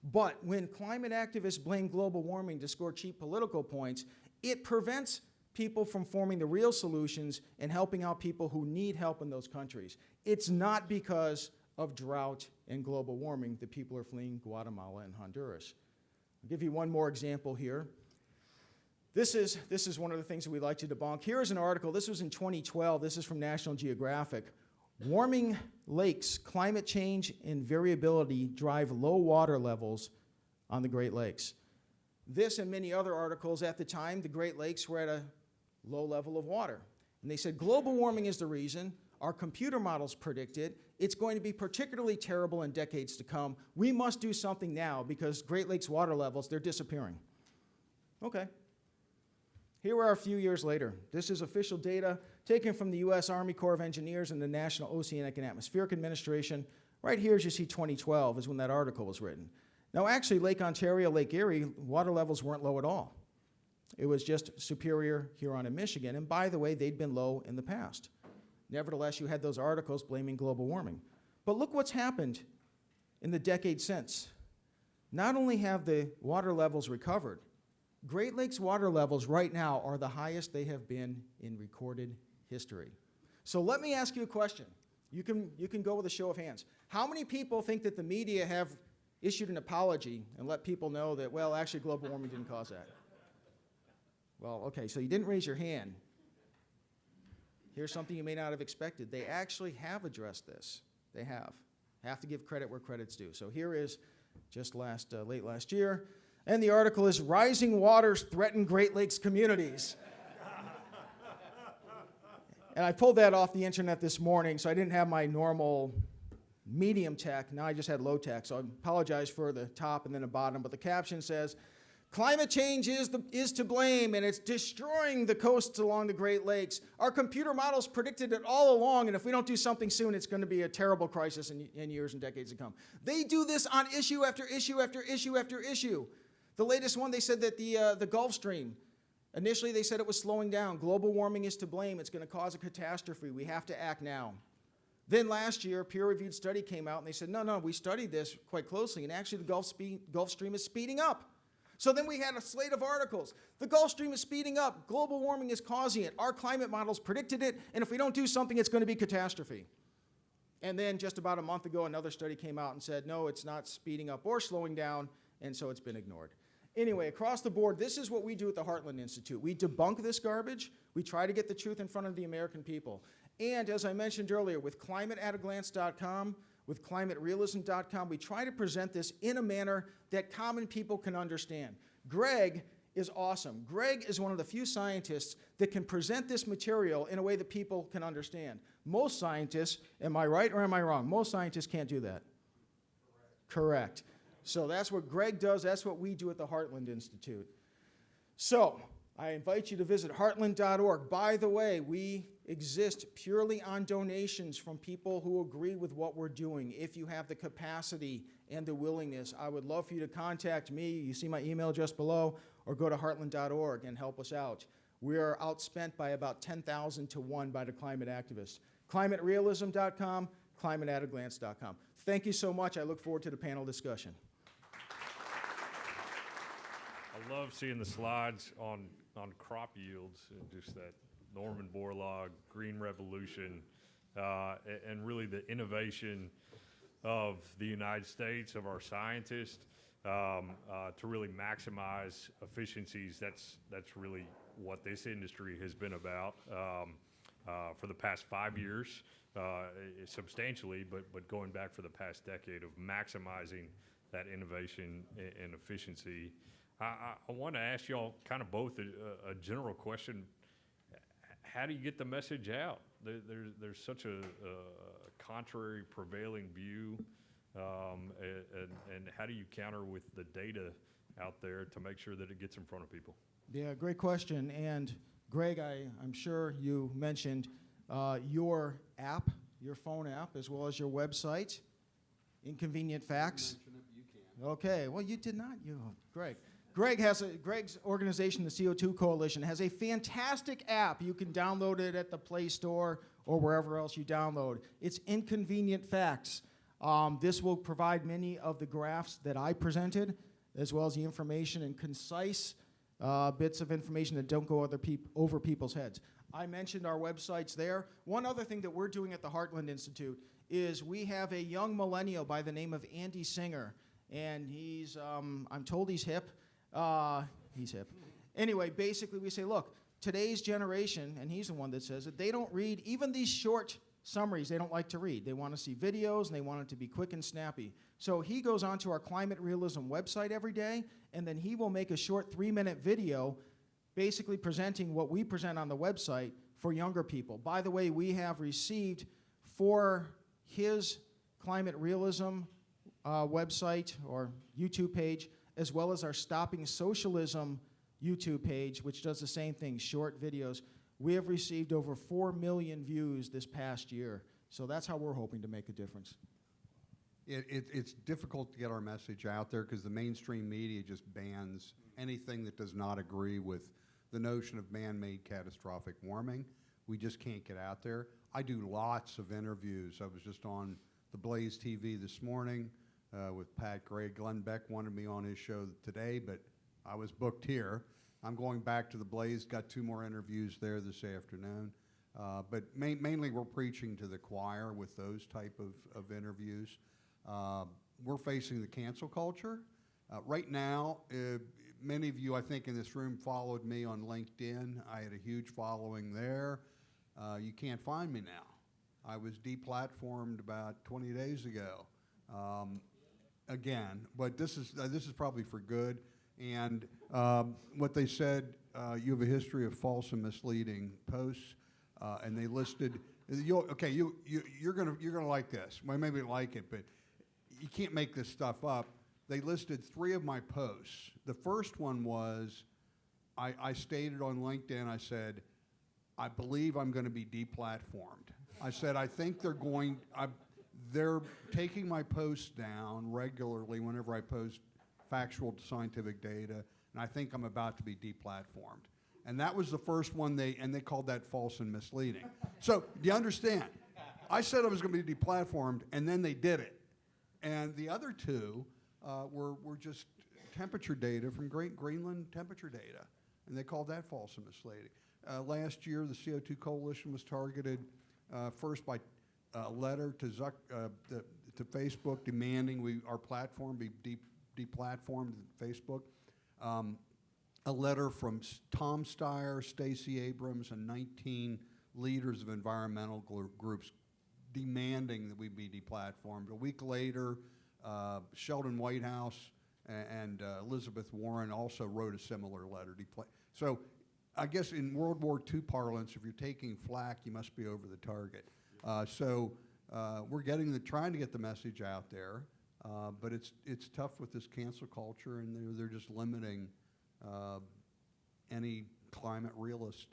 But when climate activists blame global warming to score cheap political points, it prevents people from forming the real solutions and helping out people who need help in those countries. It's not because of drought and global warming that people are fleeing Guatemala and Honduras. I'll give you one more example here. This is one of the things that we like to debunk. Here is an article. This was in 2012. This is from National Geographic. Warming lakes, climate change, and variability drive low water levels on the Great Lakes. This and many other articles at the time, the Great Lakes were at a low level of water. And they said global warming is the reason. Our computer models predicted it's going to be particularly terrible in decades to come. We must do something now because Great Lakes water levels, they're disappearing. Okay. Here we are a few years later. This is official data taken from the U.S. Army Corps of Engineers and the National Oceanic and Atmospheric Administration. Right here, as you see, 2012 is when that article was written. Now, actually, Lake Ontario, Lake Erie, water levels weren't low at all. It was just Superior, Huron, and Michigan. And by the way, they'd been low in the past. Nevertheless, you had those articles blaming global warming. But look what's happened in the decade since. Not only have the water levels recovered, Great Lakes water levels right now are the highest they have been in recorded history. So let me ask you a question. You can go with a show of hands. How many people think that the media have issued an apology and let people know that, well, actually global warming didn't cause that? Well, okay, so you didn't raise your hand. Here's something you may not have expected. They actually have addressed this. They have. Have to give credit where credit's due. So here is just late last year. And the article is Rising Waters Threaten Great Lakes Communities. And I pulled that off the internet this morning, so I didn't have my normal medium tech. Now I just had low tech, so I apologize for the top and then the bottom. But the caption says, climate change is to blame, and it's destroying the coasts along the Great Lakes. Our computer models predicted it all along, and if we don't do something soon, it's going to be a terrible crisis in years and decades to come. They do this on issue after issue after issue after issue. The latest one, they said that the Gulf Stream, initially they said it was slowing down. Global warming is to blame. It's going to cause a catastrophe. We have to act now. Then last year, a peer-reviewed study came out, and they said, no, we studied this quite closely, and actually the Gulf Stream is speeding up. So then we had a slate of articles. The Gulf Stream is speeding up. Global warming is causing it. Our climate models predicted it, and if we don't do something, it's going to be catastrophe. And then just about a month ago, another study came out and said, no, it's not speeding up or slowing down, and so it's been ignored. Anyway, across the board, this is what we do at the Heartland Institute. We debunk this garbage. We try to get the truth in front of the American people. And as I mentioned earlier, with climateataglance.com, with climaterealism.com, we try to present this in a manner that common people can understand. Greg is awesome. Greg is one of the few scientists that can present this material in a way that people can understand. Most scientists, am I right or am I wrong? Most scientists can't do that. Correct. So that's what Greg does. That's what we do at the Heartland Institute. So I invite you to visit heartland.org. By the way, we exist purely on donations from people who agree with what we're doing. If you have the capacity and the willingness, I would love for you to contact me. You see my email just below, or go to heartland.org and help us out. We are outspent by about 10,000 to 1 by the climate activists. ClimateRealism.com, ClimateAtAglance.com. Thank you so much. I look forward to the panel discussion. I love seeing the slides on crop yields and just that Norman Borlaug, Green Revolution, and really the innovation of the United States, of our scientists, to really maximize efficiencies. That's really what this industry has been about for the past 5 years, substantially, but going back for the past decade of maximizing that innovation and efficiency. I want to ask y'all kind of both a general question. How do you get the message out? There's such a contrary prevailing view, and how do you counter with the data out there to make sure that it gets in front of people? Yeah, great question. And Greg, I'm sure you mentioned your app, your phone app, as well as your website, Inconvenient Facts. You can. Okay, well, you did not, Greg. Greg's organization, the CO2 Coalition, has a fantastic app. You can download it at the Play Store or wherever else you download. It's Inconvenient Facts. This will provide many of the graphs that I presented, as well as the information and concise bits of information that don't go over people's heads. I mentioned our websites there. One other thing that we're doing at the Heartland Institute is we have a young millennial by the name of Andy Singer, and he's, I'm told he's hip. He's hip. Anyway, basically we say, look, today's generation, and he's the one that says it, they don't read even these short summaries. They don't like to read. They want to see videos, and they want it to be quick and snappy. So he goes onto our Climate Realism website every day, and then he will make a short 3-minute video basically presenting what we present on the website for younger people. By the way, we have received for his Climate Realism website or YouTube page, as well as our Stopping Socialism YouTube page, which does the same thing, short videos. We have received over 4 million views this past year. So that's how we're hoping to make a difference. It's difficult to get our message out there because the mainstream media just bans anything that does not agree with the notion of man-made catastrophic warming. We just can't get out there. I do lots of interviews. I was just on the Blaze TV this morning with Pat Gray. Glenn Beck wanted me on his show today, but I was booked here. I'm going back to the Blaze, got 2 more interviews there this afternoon. But mainly we're preaching to the choir with those type of interviews. We're facing the cancel culture. Right now, many of you, I think, in this room followed me on LinkedIn. I had a huge following there. You can't find me now. I was deplatformed about 20 days ago. Again, but this is probably for good. And what they said, you have a history of false and misleading posts, and they listed. You're gonna like this. Well, maybe like it, but you can't make this stuff up. They listed 3 of my posts. The first one was, I stated on LinkedIn, I said, I believe I'm going to be deplatformed. I said, I think they're taking my posts down regularly whenever I post factual scientific data, and I think I'm about to be deplatformed. And that was the first one they called that false and misleading. So, do you understand? I said I was going to be deplatformed, and then they did it. And the other 2 were just temperature data from Greenland temperature data, and they called that false and misleading. Last year, the CO2 Coalition was targeted first by a letter to Facebook demanding our platform be deplatformed at Facebook. A letter from Tom Steyer, Stacey Abrams, and 19 leaders of environmental groups demanding that we be deplatformed. A week later, Sheldon Whitehouse and Elizabeth Warren also wrote a similar letter. So I guess in World War II parlance, if you're taking flak, you must be over the target. We're trying to get the message out there, but it's tough with this cancel culture, and they're just limiting any climate realist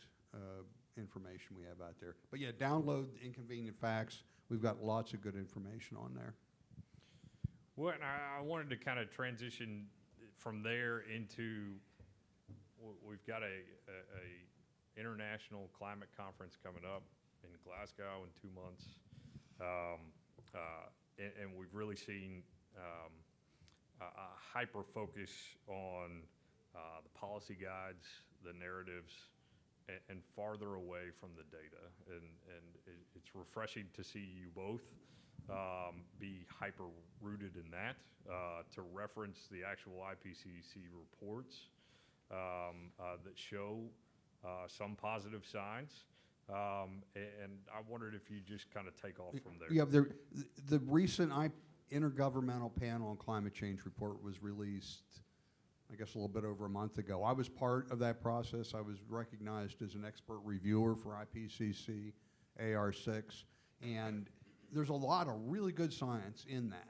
information we have out there. But yeah, download Inconvenient Facts. We've got lots of good information on there. Well, and I wanted to kind of transition from there into, we've got a international climate conference coming up in Glasgow in 2 months. And we've really seen a hyper focus on the policy guides, the narratives, and farther away from the data. And it's refreshing to see you both be hyper rooted in that, to reference the actual IPCC reports that show some positive signs. And I wondered if you just kind of take off from there. Yeah, the recent Intergovernmental Panel on Climate Change report was released, I guess, a little bit over a month ago. I was part of that process. I was recognized as an expert reviewer for IPCC AR6, and there's a lot of really good science in that,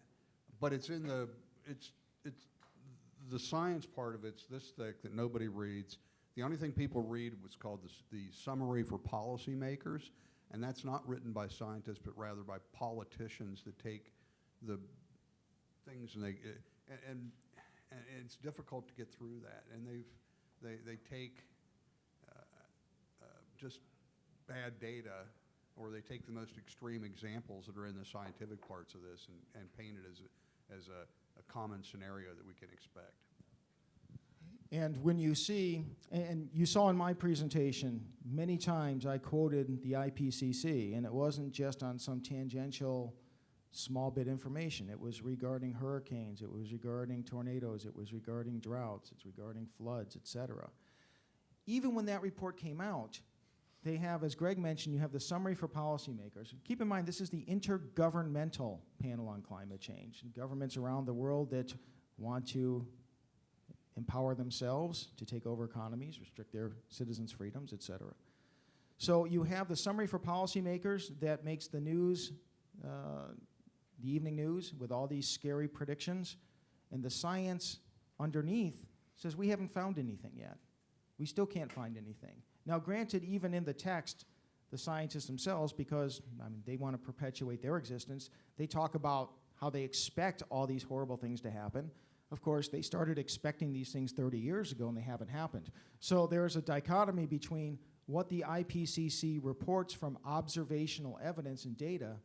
but it's in the science part of it's this thick that nobody reads. The only thing people read was called the summary for policymakers, and that's not written by scientists, but rather by politicians that take the things and and it's difficult to get through that. And they take just bad data, or they take the most extreme examples that are in the scientific parts of this and paint it as a common scenario that we can expect. And when you see, and you saw in my presentation, many times I quoted the IPCC, and it wasn't just on some tangential small bit information. It was regarding hurricanes, it was regarding tornadoes, it was regarding droughts, it's regarding floods, et cetera. Even when that report came out, they have, as Greg mentioned, you have the summary for policymakers. Keep in mind, this is the Intergovernmental Panel on Climate Change. Governments around the world that want to empower themselves to take over economies, restrict their citizens' freedoms, et cetera. So you have the summary for policymakers that makes the news, the evening news, with all these scary predictions, and the science underneath says we haven't found anything yet. We still can't find anything. Now, granted, even in the text, the scientists themselves, because they want to perpetuate their existence, they talk about how they expect all these horrible things to happen. Of course, they started expecting these things 30 years ago, and they haven't happened. So there's a dichotomy between what the IPCC reports from observational evidence and data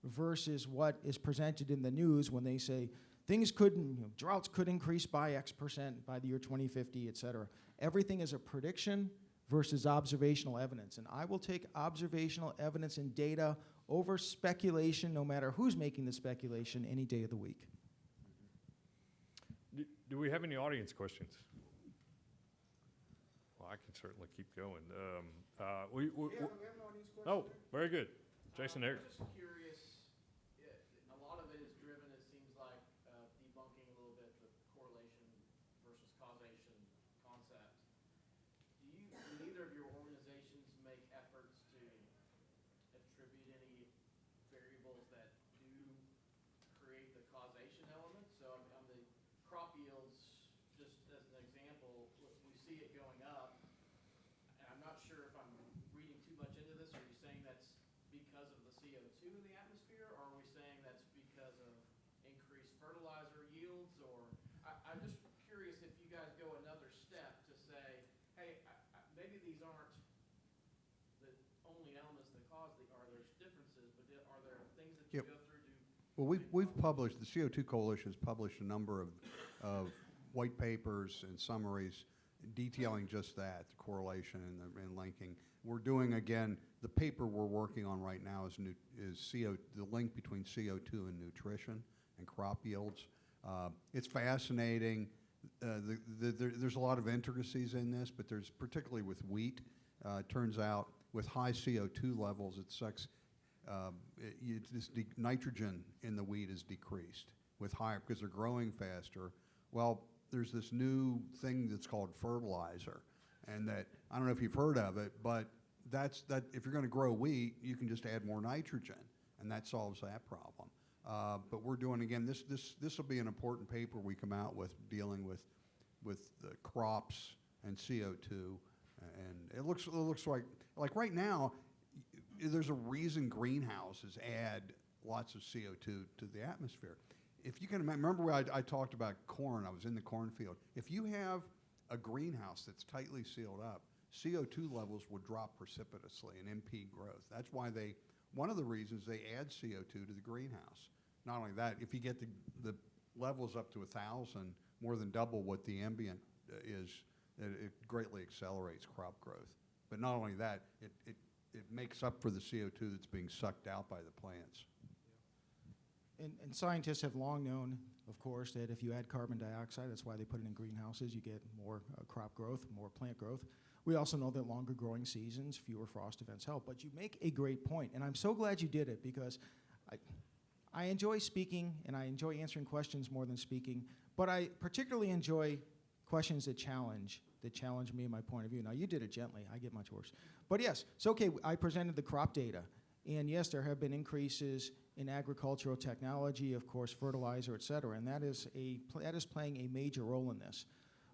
versus what is presented in the news when they say things could, droughts could increase by X% by the year 2050, et cetera. Everything is a prediction versus observational evidence. And I will take observational evidence and data over speculation, no matter who's making the speculation, any day of the week. Do we have any audience questions? Well, I can certainly keep going. We have an audience question. Oh, very good. Jason, there. I'm just curious, a lot of it is driven, it seems like, debunking a little bit the correlation versus causation concept. Do either of your organizations make efforts to attribute any variables that do create the causation element? So on the crop yields, just as an example, we see it going up, and I'm not sure if I'm reading too much into this. Are you saying that's because of the CO2 in the atmosphere, or are we saying that's because of increased fertilizer yields? Or I'm just curious if you guys go another step to say, hey, maybe these aren't the only elements that cause there's differences, but are there things that you go through to? Well, we've published, the CO2 Coalition has published a number of white papers and summaries detailing just that, the correlation and linking. We're doing, again, the paper we're working on right now is the link between CO2 and nutrition and crop yields. It's fascinating. There's a lot of intricacies in this, but there's particularly with wheat. It turns out with high CO2 levels, it sucks. Nitrogen in the wheat is decreased with higher because they're growing faster. Well, there's this new thing that's called fertilizer, and that I don't know if you've heard of it, but that if you're going to grow wheat, you can just add more nitrogen, and that solves that problem. But we're doing, again, this will be an important paper we come out with dealing with the crops and CO2, and it looks like right now there's a reason greenhouses add lots of CO2 to the atmosphere. If you can remember where I talked about corn, I was in the cornfield. If you have a greenhouse that's tightly sealed up, CO2 levels would drop precipitously in MP growth. That's why one of the reasons they add CO2 to the greenhouse. Not only that, if you get the levels up to 1,000, more than double what the ambient is, it greatly accelerates crop growth. But not only that, it makes up for the CO2 that's being sucked out by the plants. And scientists have long known, of course, that if you add carbon dioxide, that's why they put it in greenhouses, you get more crop growth, more plant growth. We also know that longer growing seasons, fewer frost events help. But you make a great point, and I'm so glad you did it, because I enjoy speaking and I enjoy answering questions more than speaking, but I particularly enjoy questions that challenge me in my point of view. Now, you did it gently. I get much worse. But yes, so okay, I presented the crop data. And yes, there have been increases in agricultural technology, of course, fertilizer, et cetera, and that is playing a major role in this.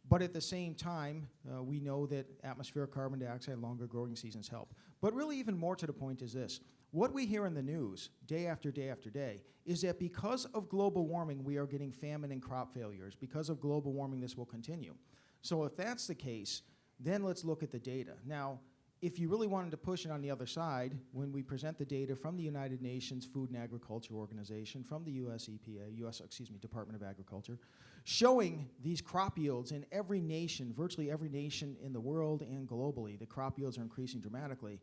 But at the same time, we know that atmospheric carbon dioxide, longer growing seasons help. But really even more to the point is this. What we hear in the news day after day after day is that because of global warming, we are getting famine and crop failures. Because of global warming, this will continue. So if that's the case, then let's look at the data. Now, if you really wanted to push it on the other side, when we present the data from the United Nations Food and Agriculture Organization, from the US EPA, Department of Agriculture, showing these crop yields in every nation, virtually every nation in the world and globally, the crop yields are increasing dramatically,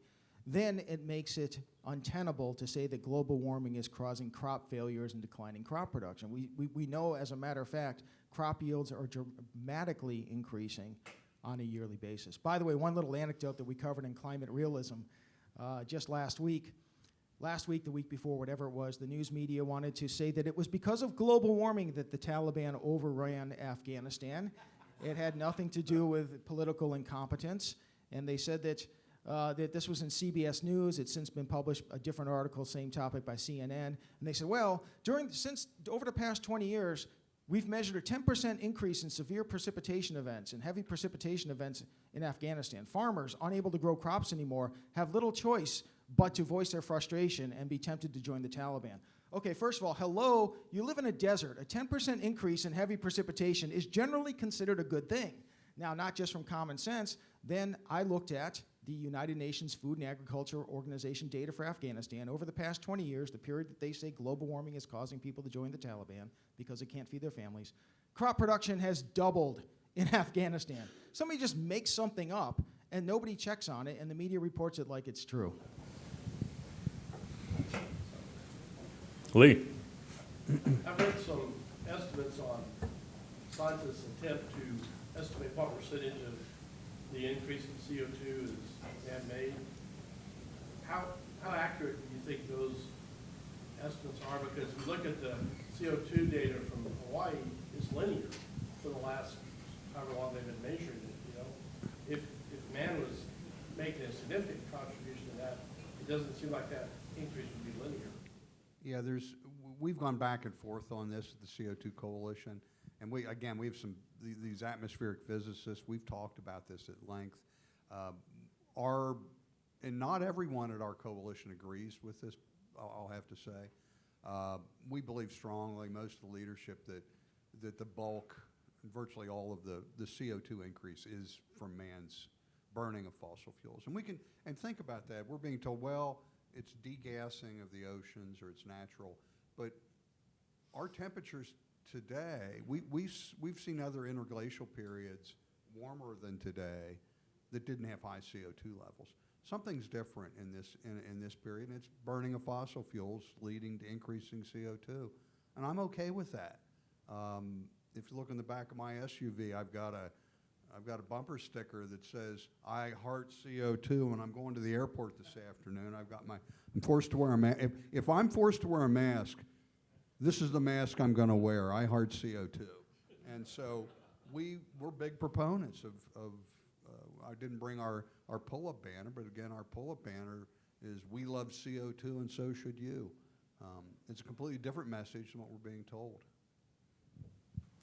then it makes it untenable to say that global warming is causing crop failures and declining crop production. We know, as a matter of fact, crop yields are dramatically increasing on a yearly basis. By the way, one little anecdote that we covered in Climate Realism just last week, the week before, whatever it was, the news media wanted to say that it was because of global warming that the Taliban overran Afghanistan. It had nothing to do with political incompetence, and they said that this was in CBS News. It's since been published, a different article, same topic, by CNN, and they said, well, over the past 20 years, we've measured a 10% increase in severe precipitation events and heavy precipitation events in Afghanistan. Farmers, unable to grow crops anymore, have little choice but to voice their frustration and be tempted to join the Taliban. Okay, first of all, hello, you live in a desert. A 10% increase in heavy precipitation is generally considered a good thing. Now, not just from common sense, then I looked at the United Nations Food and Agriculture Organization data for Afghanistan. Over the past 20 years, the period that they say global warming is causing people to join the Taliban because they can't feed their families, crop production has doubled in Afghanistan. Somebody just makes something up, and nobody checks on it, and the media reports it like it's true. Lee. I've read some estimates on scientists' attempt to estimate what percentage of the increase in CO2 is man-made. How accurate do you think those estimates are? Because if you look at the CO2 data from Hawaii, it's linear for the last however long they've been measuring it. You know, if man was making a significant contribution to that, it doesn't seem like that increase would be linear. Yeah, we've gone back and forth on this at the CO2 Coalition, and we have these atmospheric physicists. We've talked about this at length. And not everyone at our coalition agrees with this, I'll have to say. We believe strongly, most of the leadership, that the bulk, virtually all of the CO2 increase is from man's burning of fossil fuels. And think about that. We're being told, well, it's degassing of the oceans or it's natural, but our temperatures today, we've seen other interglacial periods warmer than today that didn't have high CO2 levels. Something's different in this period, and it's burning of fossil fuels leading to increasing CO2, and I'm okay with that. If you look in the back of my SUV, I've got a bumper sticker that says, I heart CO2, and I'm going to the airport this afternoon. I'm forced to wear a mask. If I'm forced to wear a mask, this is the mask I'm going to wear. I heart CO2. And so we're big proponents of I didn't bring our pull-up banner, but again, our pull-up banner is we love CO2 and so should you. It's a completely different message than what we're being told.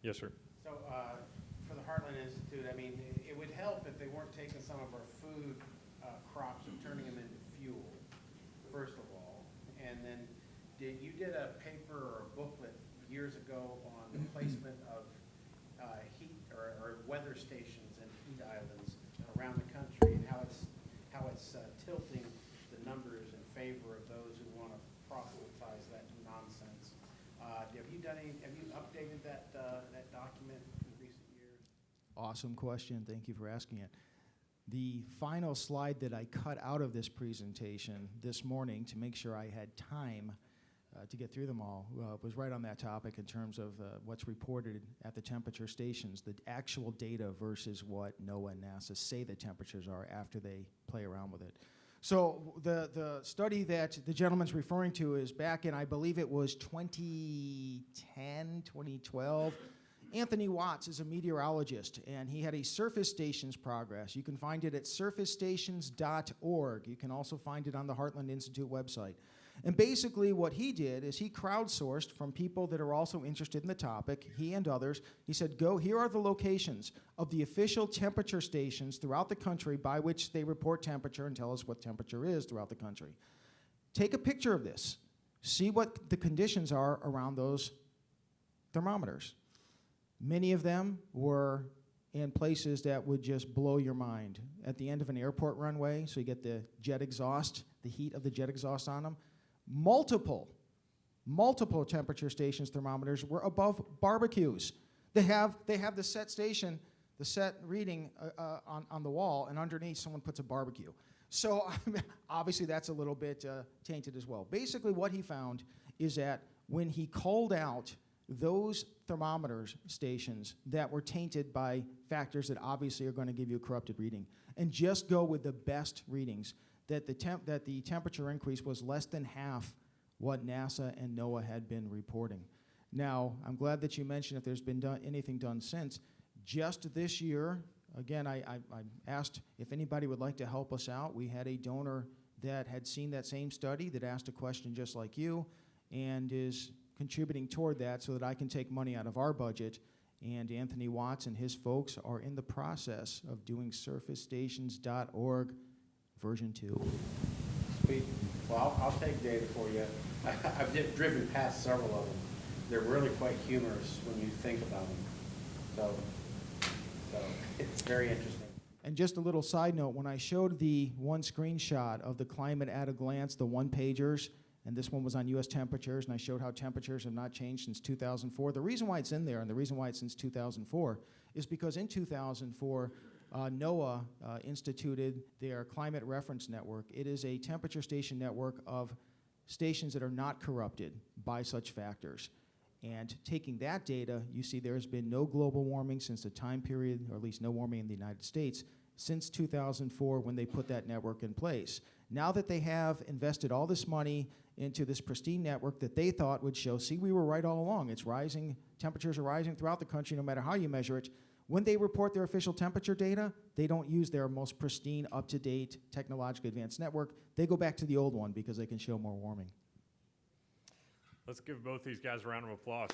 Yes, sir. So for the Heartland Institute, I mean, it would help if they weren't taking some of our food crops and turning them into fuel, first of all. And then you did a paper or a booklet years ago on the placement of heat or weather stations and heat islands around the country. And how it's tilting the numbers in favor of those who want to proselytize that nonsense. Have you updated that document in recent years? Awesome question. Thank you for asking it. The final slide that I cut out of this presentation this morning to make sure I had time to get through them all was right on that topic in terms of what's reported at the temperature stations, the actual data versus what NOAA and NASA say the temperatures are after they play around with it. So the study that the gentleman's referring to is back in, I believe it was 2010, 2012. Anthony Watts is a meteorologist, and he had a surface stations progress. You can find it at surfacestations.org. You can also find it on the Heartland Institute website. And basically what he did is he crowdsourced from people that are also interested in the topic, he and others. He said, here are the locations of the official temperature stations throughout the country by which they report temperature and tell us what temperature is throughout the country. Take a picture of this. See what the conditions are around those thermometers. Many of them were in places that would just blow your mind. At the end of an airport runway, so you get the jet exhaust, the heat of the jet exhaust on them. Multiple temperature stations thermometers were above barbecues. They have the set station, the set reading on the wall, and underneath someone puts a barbecue. So obviously that's a little bit tainted as well. Basically what he found is that when he called out those thermometers stations that were tainted by factors that obviously are going to give you a corrupted reading, and just go with the best readings, that the temperature increase was less than half what NASA and NOAA had been reporting. Now, I'm glad that you mentioned if there's been anything done since. Just this year, again, I asked if anybody would like to help us out. We had a donor that had seen that same study that asked a question just like you and is contributing toward that so that I can take money out of our budget. And Anthony Watts and his folks are in the process of doing surfacestations.org version 2. Sweet. Well, I'll take data for you. I've driven past several of them. They're really quite humorous when you think about them. So it's very interesting. And just a little side note, when I showed the one screenshot of the climate at a glance, the one-pagers, and this one was on U.S. temperatures, and I showed how temperatures have not changed since 2004. The reason why it's in there, and the reason why it's since 2004, is because in 2004, NOAA instituted their Climate Reference Network. It is a temperature station network of stations that are not corrupted by such factors. And taking that data, you see there has been no global warming since the time period, or at least no warming in the United States, since 2004 when they put that network in place. Now that they have invested all this money into this pristine network that they thought would show, see, we were right all along. It's rising, temperatures are rising throughout the country no matter how you measure it. When they report their official temperature data, they don't use their most pristine, up-to-date, technologically advanced network. They go back to the old one because they can show more warming. Let's give both these guys a round of applause.